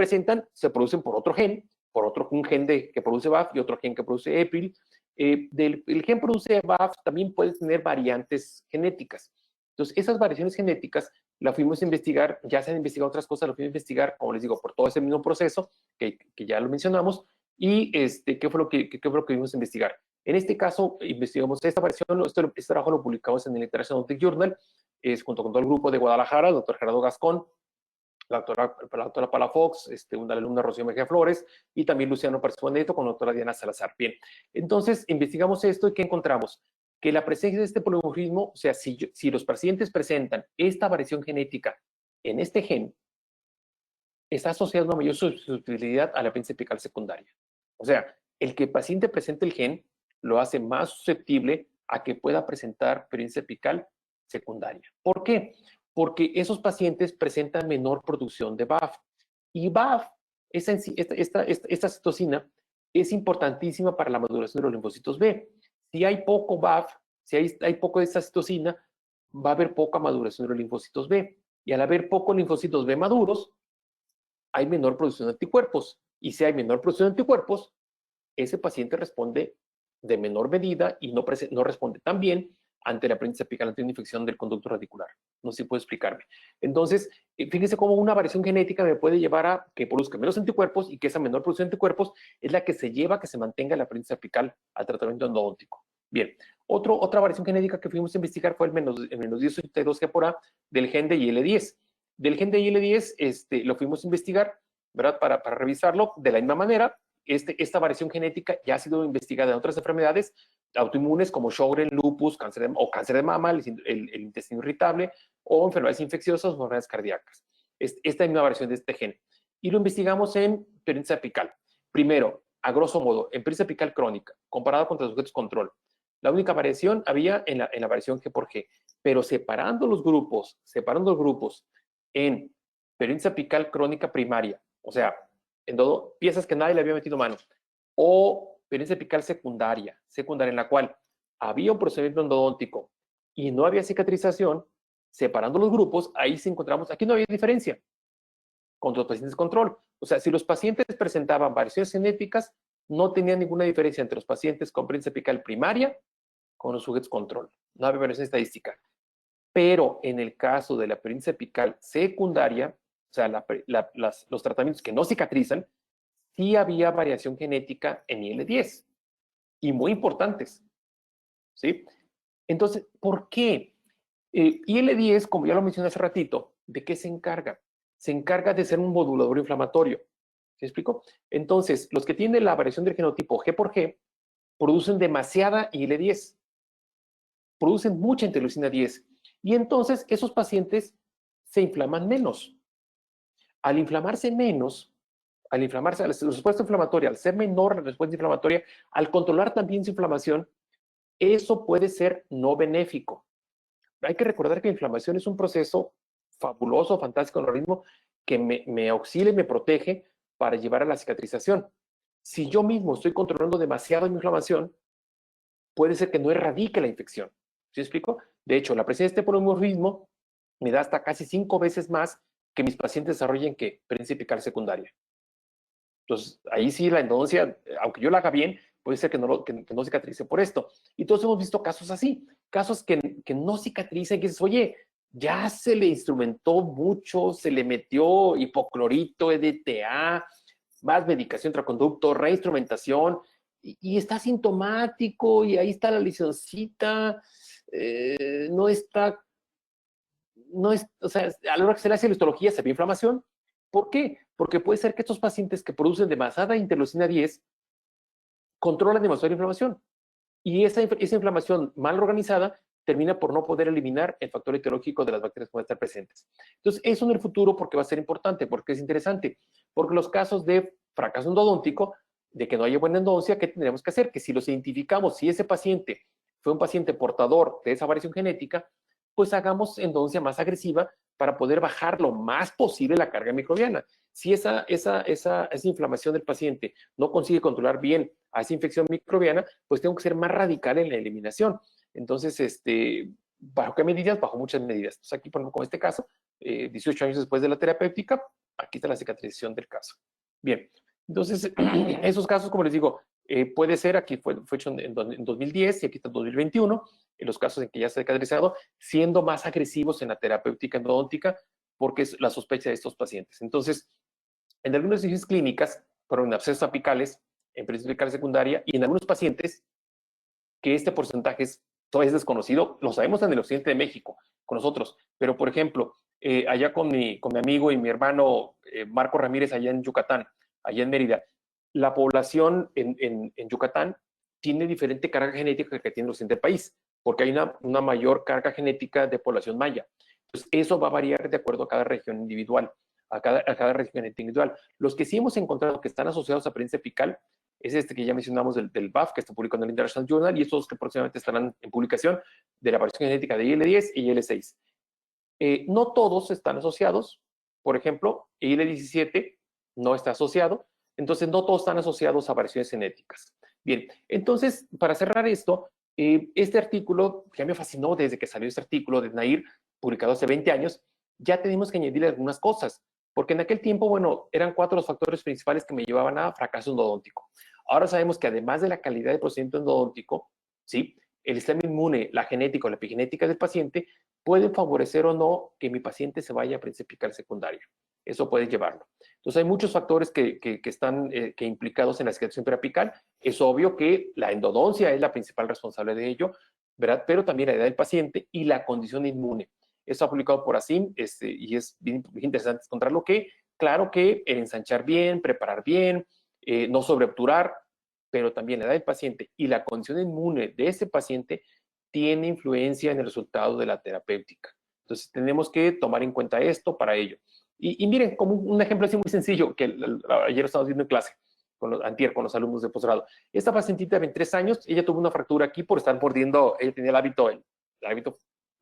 se producen por otro gen, un gen que produce BAF y otro gen que produce April. El gen produce BAF también puede tener variantes genéticas. Entonces, esas variaciones genéticas la fuimos a investigar, ya se han investigado otras cosas, lo fuimos a investigar, como les digo, por todo ese mismo proceso que ya lo mencionamos, y ¿qué fue lo que fuimos a investigar? En este caso, investigamos esta variación, este trabajo lo publicamos en el International Journal, junto con todo el grupo de Guadalajara, el doctor Gerardo Gascón, la doctora Palafox, una alumna Rocío Mejía Flores, y también Luciano Parzuaneto con la doctora Diana Salazar. Bien, entonces investigamos esto y ¿qué encontramos? Que la presencia de este polimorfismo, o sea, si los pacientes presentan esta variación genética en este gen, está asociada a una mayor susceptibilidad a la apéndice apical secundaria. O sea, el que el paciente presente el gen lo hace más susceptible a que pueda presentar apéndice apical secundaria. ¿Por qué? Porque esos pacientes presentan menor producción de BAF. Y BAF, esta citocina, es importantísima para la maduración de los linfocitos B. Si hay poco BAF, si hay poco de esta citocina, va a haber poca maduración de los linfocitos B. Y al haber pocos linfocitos B maduros, hay menor producción de anticuerpos. Y si hay menor producción de anticuerpos, ese paciente responde de menor medida y no responde tan bien ante la apéndice apical ante una infección del conducto radicular. No sé si puedo explicarme. Entonces, fíjense cómo una variación genética me puede llevar a que produzca menos anticuerpos y que esa menor producción de anticuerpos es la que se lleva a que se mantenga la apéndice apical al tratamiento endodóntico. Bien, otra variación genética que fuimos a investigar fue el menos 1082G por A del gen de IL-10. Del gen de IL-10 lo fuimos a investigar, ¿verdad? Para revisarlo de la misma manera. Esta variación genética ya ha sido investigada en otras enfermedades autoinmunes como Sjögren, lupus, cáncer de mama, el intestino irritable, o enfermedades infecciosas o enfermedades cardíacas. Esta es una variación de este gen. Y lo investigamos en apéndice apical. Primero, a grosso modo, en apéndice apical crónica, comparado contra sujetos control. La única variación había en la variación G por G, pero separando los grupos en apéndice apical crónica primaria, o sea, en todo, piezas que nadie le había metido mano, o apéndice apical secundaria en la cual había un procedimiento endodóntico y no había cicatrización, separando los grupos, ahí sí encontramos, aquí no había diferencia con los pacientes de control. O sea, si los pacientes presentaban variaciones genéticas, no tenían ninguna diferencia entre los pacientes con apéndice apical primaria con los sujetos control. No había variación estadística. Pero en el caso de la apéndice apical secundaria, o sea, los tratamientos que no cicatrizan, sí había variación genética en IL-10 y muy importantes, ¿sí? Entonces, ¿por qué? IL-10, como ya lo mencioné hace ratito, ¿de qué se encarga? Se encarga de ser un modulador inflamatorio. ¿Se explicó? Entonces, los que tienen la variación del genotipo G por G producen demasiada IL-10, producen mucha interleucina 10, y entonces esos pacientes se inflaman menos. Al inflamarse menos, la respuesta inflamatoria, al ser menor la respuesta inflamatoria, al controlar también su inflamación, eso puede ser no benéfico. Hay que recordar que la inflamación es un proceso fabuloso, fantástico en el organismo que me auxilia y me protege para llevar a la cicatrización. Si yo mismo estoy controlando demasiado mi inflamación, puede ser que no erradique la infección. ¿Sí explico? De hecho, la presencia de este polimorfismo me da hasta casi 5 veces más que mis pacientes desarrollen que apéndice apical secundaria. Entonces, ahí sí la endodoncia, aunque yo la haga bien, puede ser que no cicatrice por esto. Y todos hemos visto casos así, casos que no cicatrizan, que dices, oye, ya se le instrumentó mucho, se le metió hipoclorito, EDTA, más medicación intraconducto, reinstrumentación, y está sintomático, y ahí está la lesioncita, no está, o sea, a la hora que se le hace la histología se ve inflamación. ¿Por qué? Porque puede ser que estos pacientes que producen demasiada interleucina 10 controlan demasiada inflamación, y esa inflamación mal organizada termina por no poder eliminar el factor etiológico de las bacterias que pueden estar presentes. Entonces, eso en el futuro, porque va a ser importante, porque es interesante, porque los casos de fracaso endodóntico, de que no haya buena endodoncia, ¿qué tendremos que hacer? Que si los identificamos, si ese paciente fue un paciente portador de esa variación genética, pues hagamos endodoncia más agresiva para poder bajar lo más posible la carga microbiana. Si esa inflamación del paciente no consigue controlar bien a esa infección microbiana, pues tengo que ser más radical en la eliminación. Entonces, ¿bajo qué medidas? Bajo muchas medidas. Entonces, aquí, por ejemplo, con este caso, 18 años después de la terapéutica, aquí está la cicatrización del caso. Bien, entonces, esos casos, como les digo, puede ser, aquí fue hecho en 2010 y aquí está en 2021, en los casos en que ya se ha cicatrizado, siendo más agresivos en la terapéutica endodóntica, porque es la sospecha de estos pacientes. Entonces, en algunas decisiones clínicas, fueron abscesos apicales, en principio apical secundaria, y en algunos pacientes, que este porcentaje es desconocido, lo sabemos en el occidente de México, con nosotros, pero por ejemplo, allá con mi amigo y mi hermano Marco Ramírez, allá en Yucatán, allá en Mérida, la población en Yucatán tiene diferente carga genética que tiene el occidente del país, porque hay una mayor carga genética de población maya. Entonces, eso va a variar de acuerdo a cada región individual, a cada región genética individual. Los que sí hemos encontrado que están asociados a presencia apical es este que ya mencionamos del BAF, que está publicando en el International Journal, y estos que próximamente estarán en publicación, de la variación genética de IL10 y IL6. No todos están asociados. Por ejemplo, IL17 no está asociado, entonces no todos están asociados a variaciones genéticas. Bien, entonces, para cerrar esto, este artículo ya me fascinó desde que salió este artículo de Nair, publicado hace 20 años, ya tenemos que añadirle algunas cosas, porque en aquel tiempo, bueno, eran 4 los factores principales que me llevaban a fracaso endodóntico. Ahora sabemos que además de la calidad del procedimiento endodóntico, ¿sí?, el sistema inmune, la genética o la epigenética del paciente pueden favorecer o no que mi paciente se vaya a presencia apical secundaria. Eso puede llevarlo. Entonces, hay muchos factores que están implicados en la cicatrización periapical. Es obvio que la endodoncia es la principal responsable de ello, ¿verdad? Pero también la edad del paciente y la condición inmune. Eso ha publicado por ASIM, y es bien interesante encontrarlo, que claro que el ensanchar bien, preparar bien, no sobreobturar, pero también la edad del paciente y la condición inmune de ese paciente tiene influencia en el resultado de la terapéutica. Entonces, tenemos que tomar en cuenta esto para ello. Y miren, como un ejemplo así muy sencillo, que ayer estábamos viendo en clase, antier, con los alumnos de posgrado. Esta pacientita de 23 años, ella tuvo una fractura aquí por estar mordiendo, ella tenía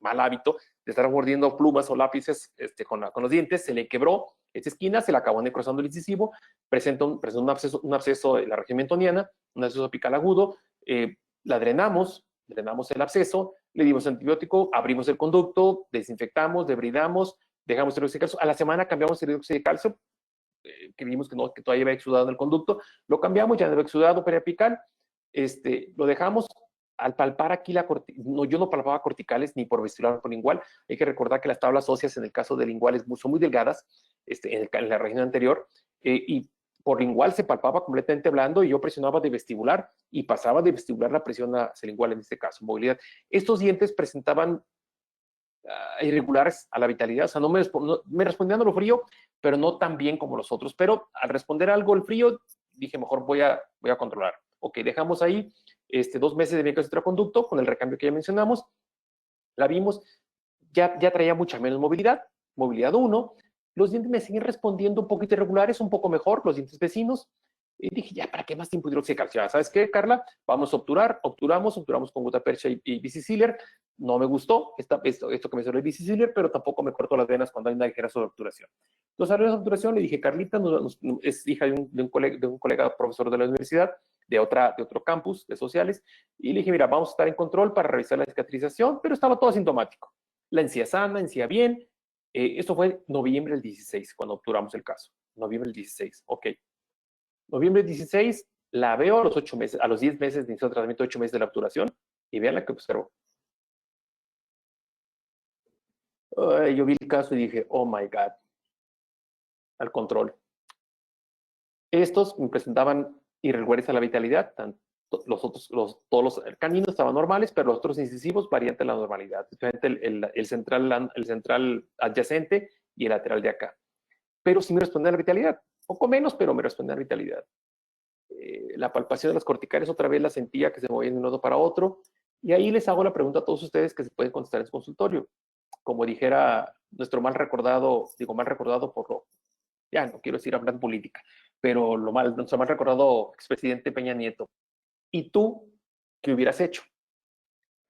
mal hábito, de estar mordiendo plumas o lápices con los dientes, se le quebró esta esquina, se le acabó necrosando el incisivo, presenta un absceso en la región mentoniana, un absceso apical agudo, la drenamos el absceso, le dimos antibiótico, abrimos el conducto, desinfectamos, debridamos, dejamos el dióxido de calcio. A la semana cambiamos el dióxido de calcio, que vimos que todavía había exudado en el conducto, lo cambiamos, ya no había exudado periapical, lo dejamos. Al palpar aquí yo no palpaba corticales ni por vestibular ni por lingual. Hay que recordar que las tablas óseas en el caso de linguales son muy delgadas, en la región anterior, y por lingual se palpaba completamente blando y yo presionaba de vestibular y pasaba de vestibular la presión hacia lingual en este caso, movilidad. Estos dientes presentaban irregulares a la vitalidad, o sea, no me respondían a lo frío, pero no tan bien como los otros. Pero al responder algo el frío, dije, mejor voy a controlar. Ok, dejamos ahí 2 meses de medicación intraconducto con el recambio que ya mencionamos. La vimos, ya traía mucha menos movilidad 1. Los dientes me siguen respondiendo un poquito irregulares, un poco mejor, los dientes vecinos. Y dije, ya, ¿para qué más tiempo hidroxicalcio? ¿Sabes qué, Carla? Vamos a obturamos con gutapercha y biciciller. No me gustó esto que me salió el biciciller, pero tampoco me cortó las venas cuando hay una ligera sobreobturación. Entonces, a la obturación le dije, Carlita, es hija de un colega profesor de la universidad, de otro campus de sociales, y le dije, mira, vamos a estar en control para revisar la cicatrización, pero estaba todo asintomático. La encía sana, encía bien. Esto fue noviembre del 16, cuando obturamos el caso. Noviembre del 16, ok. Noviembre 16, la veo a los 8 meses, a los 10 meses de inicio de tratamiento, 8 meses de la obturación, y vean la que observo. Yo vi el caso y dije, oh my God, al control. Estos me presentaban irregularidades a la vitalidad, todos los caninos estaban normales, pero los otros incisivos varían de la normalidad, especialmente el central adyacente y el lateral de acá. Pero sí me respondía a la vitalidad, poco menos, pero me respondía a la vitalidad. La palpación de las corticales otra vez la sentía que se movían de un lado para otro, y ahí les hago la pregunta a todos ustedes que se pueden contestar en su consultorio. Como dijera nuestro mal recordado por lo, ya no quiero decir hablar política, pero nuestro mal recordado expresidente Peña Nieto. ¿Y tú qué hubieras hecho?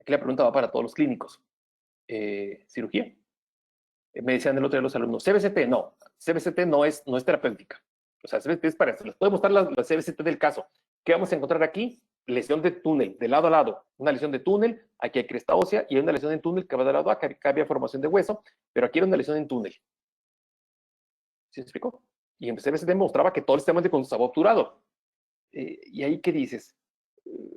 Aquí la pregunta va para todos los clínicos. ¿Cirugía? Me decían el otro día los alumnos, CBCT, no, CBCT no es terapéutica. O sea, CBCT es para eso. Les puedo mostrar la CBCT del caso. ¿Qué vamos a encontrar aquí? Lesión de túnel, de lado a lado. Una lesión de túnel, aquí hay cresta ósea, y hay una lesión en túnel que va de lado a acá había formación de hueso, pero aquí era una lesión en túnel. ¿Sí me explicó? Y en CBCT demostraba que todo el sistema de conducta estaba obturado. ¿Y ahí qué dices?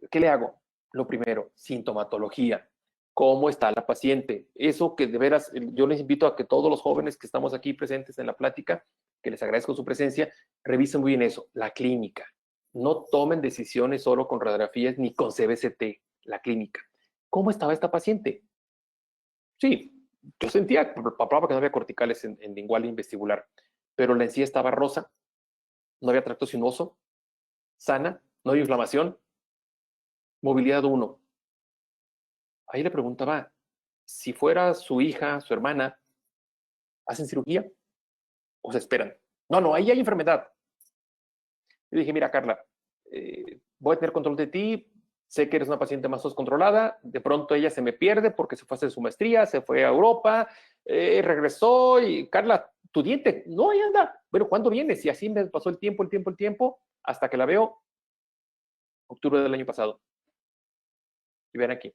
¿Qué le hago? Lo primero, sintomatología. ¿Cómo está la paciente? Eso que de veras, yo les invito a que todos los jóvenes que estamos aquí presentes en la plática, que les agradezco su presencia, revisen muy bien eso, la clínica. No tomen decisiones solo con radiografías ni con CBCT, la clínica. ¿Cómo estaba esta paciente? Sí, yo sentía, papá, que no había corticales en lingual y vestibular, pero la encía estaba rosa, no había tracto sinuoso, sana, no había inflamación, movilidad 1. Ahí le preguntaba, si fuera su hija, su hermana, ¿hacen cirugía o se esperan? No, no, ahí hay enfermedad. Yo dije, mira, Carla, voy a tener control de ti, sé que eres una paciente más controlada, de pronto ella se me pierde porque se fue a hacer su maestría, se fue a Europa, regresó y, Carla, tu diente, no, ahí anda. Bueno, ¿cuándo vienes? Y así me pasó el tiempo, hasta que la veo octubre del año pasado. Y vean aquí.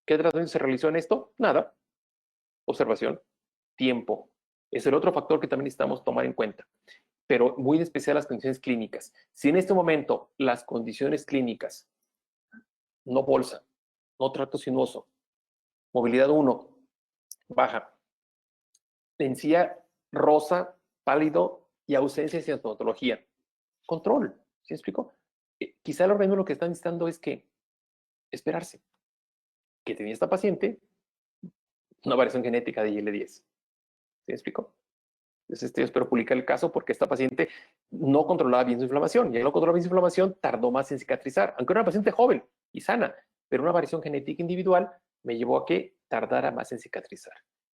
¿Qué tratamiento se realizó en esto? Nada. Observación. Tiempo. Es el otro factor que también necesitamos tomar en cuenta, pero muy en especial las condiciones clínicas. Si en este momento las condiciones clínicas, no bolsa, no tracto sinuoso, movilidad 1, baja, encía rosa, pálido y ausencia de sintomatología, control, ¿sí me explico? Quizá el organismo lo que está necesitando es que esperarse, que tenía esta paciente una variación genética de IL-10, ¿sí me explico? Entonces, yo espero publicar el caso porque esta paciente no controlaba bien su inflamación. Y al no controlar bien su inflamación, tardó más en cicatrizar. Aunque era una paciente joven y sana, pero una variación genética individual me llevó a que tardara más en cicatrizar.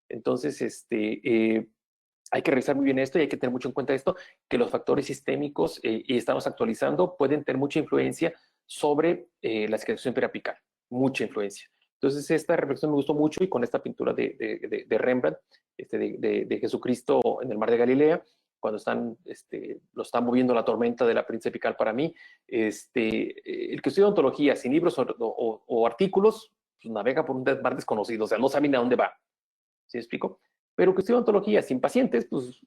Entonces, hay que revisar muy bien esto y hay que tener mucho en cuenta esto, que los factores sistémicos, y estamos actualizando, pueden tener mucha influencia sobre la cicatrización periapical. Mucha influencia. Entonces, esta reflexión me gustó mucho y con esta pintura de Rembrandt, de Jesucristo en el mar de Galilea, cuando lo está moviendo la tormenta de la príncipe epical para mí, el que estudia ontología sin libros o artículos, pues navega por un mar desconocido, o sea, no sabe ni a dónde va. ¿Sí me explico? Pero que estudia ontología sin pacientes, pues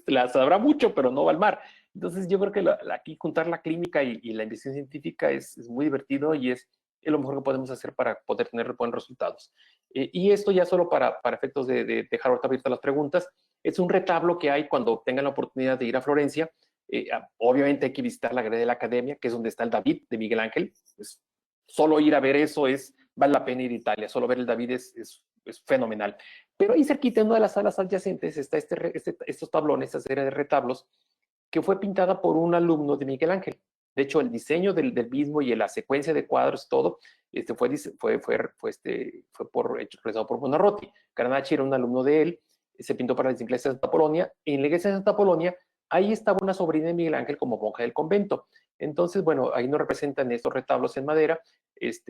la sabrá mucho, pero no va al mar. Entonces yo creo que aquí juntar la clínica y la investigación científica es muy divertido y es lo mejor que podemos hacer para poder tener buenos resultados. Y esto ya solo para efectos de dejar ahorita abiertas las preguntas, es un retablo que hay cuando tengan la oportunidad de ir a Florencia. Obviamente hay que visitar la Galería de la Academia, que es donde está el David de Miguel Ángel. Pues, solo ir a ver eso vale la pena ir a Italia, solo ver el David es fenomenal. Pero ahí cerquita, en una de las salas adyacentes, está estos tablones, esta serie de retablos, que fue pintada por un alumno de Miguel Ángel. De hecho, el diseño del mismo y la secuencia de cuadros, todo, fue realizado por Buonarroti. Carnacci era un alumno de él, se pintó para la iglesia de Santa Polonia. En la iglesia de Santa Polonia, ahí estaba una sobrina de Miguel Ángel como monja del convento. Entonces, bueno, ahí nos representan estos retablos en madera,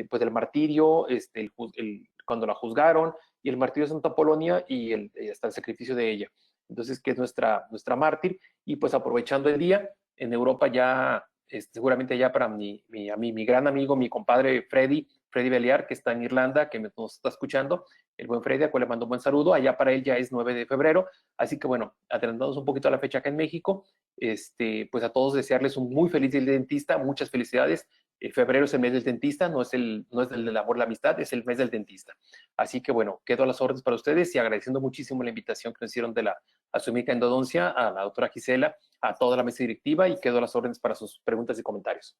pues el martirio, cuando la juzgaron, y el martirio de Santa Polonia y hasta el sacrificio de ella. Entonces, que es nuestra mártir, y pues aprovechando el día, en Europa ya, seguramente ya para mi gran amigo, mi compadre Freddy Beliar, que está en Irlanda, que nos está escuchando, el buen Freddy, a cual le mando un buen saludo. Allá para él ya es 9 de febrero, así que bueno, adelantándonos un poquito a la fecha acá en México, pues a todos desearles un muy feliz día del dentista, muchas felicidades, febrero es el mes del dentista, no es el del amor y la amistad, es el mes del dentista. Así que bueno, quedo a las órdenes para ustedes y agradeciendo muchísimo la invitación que nos hicieron de la Asumíca Endodoncia, a la doctora Gisela, a toda la mesa directiva, y quedo a las órdenes para sus preguntas y comentarios.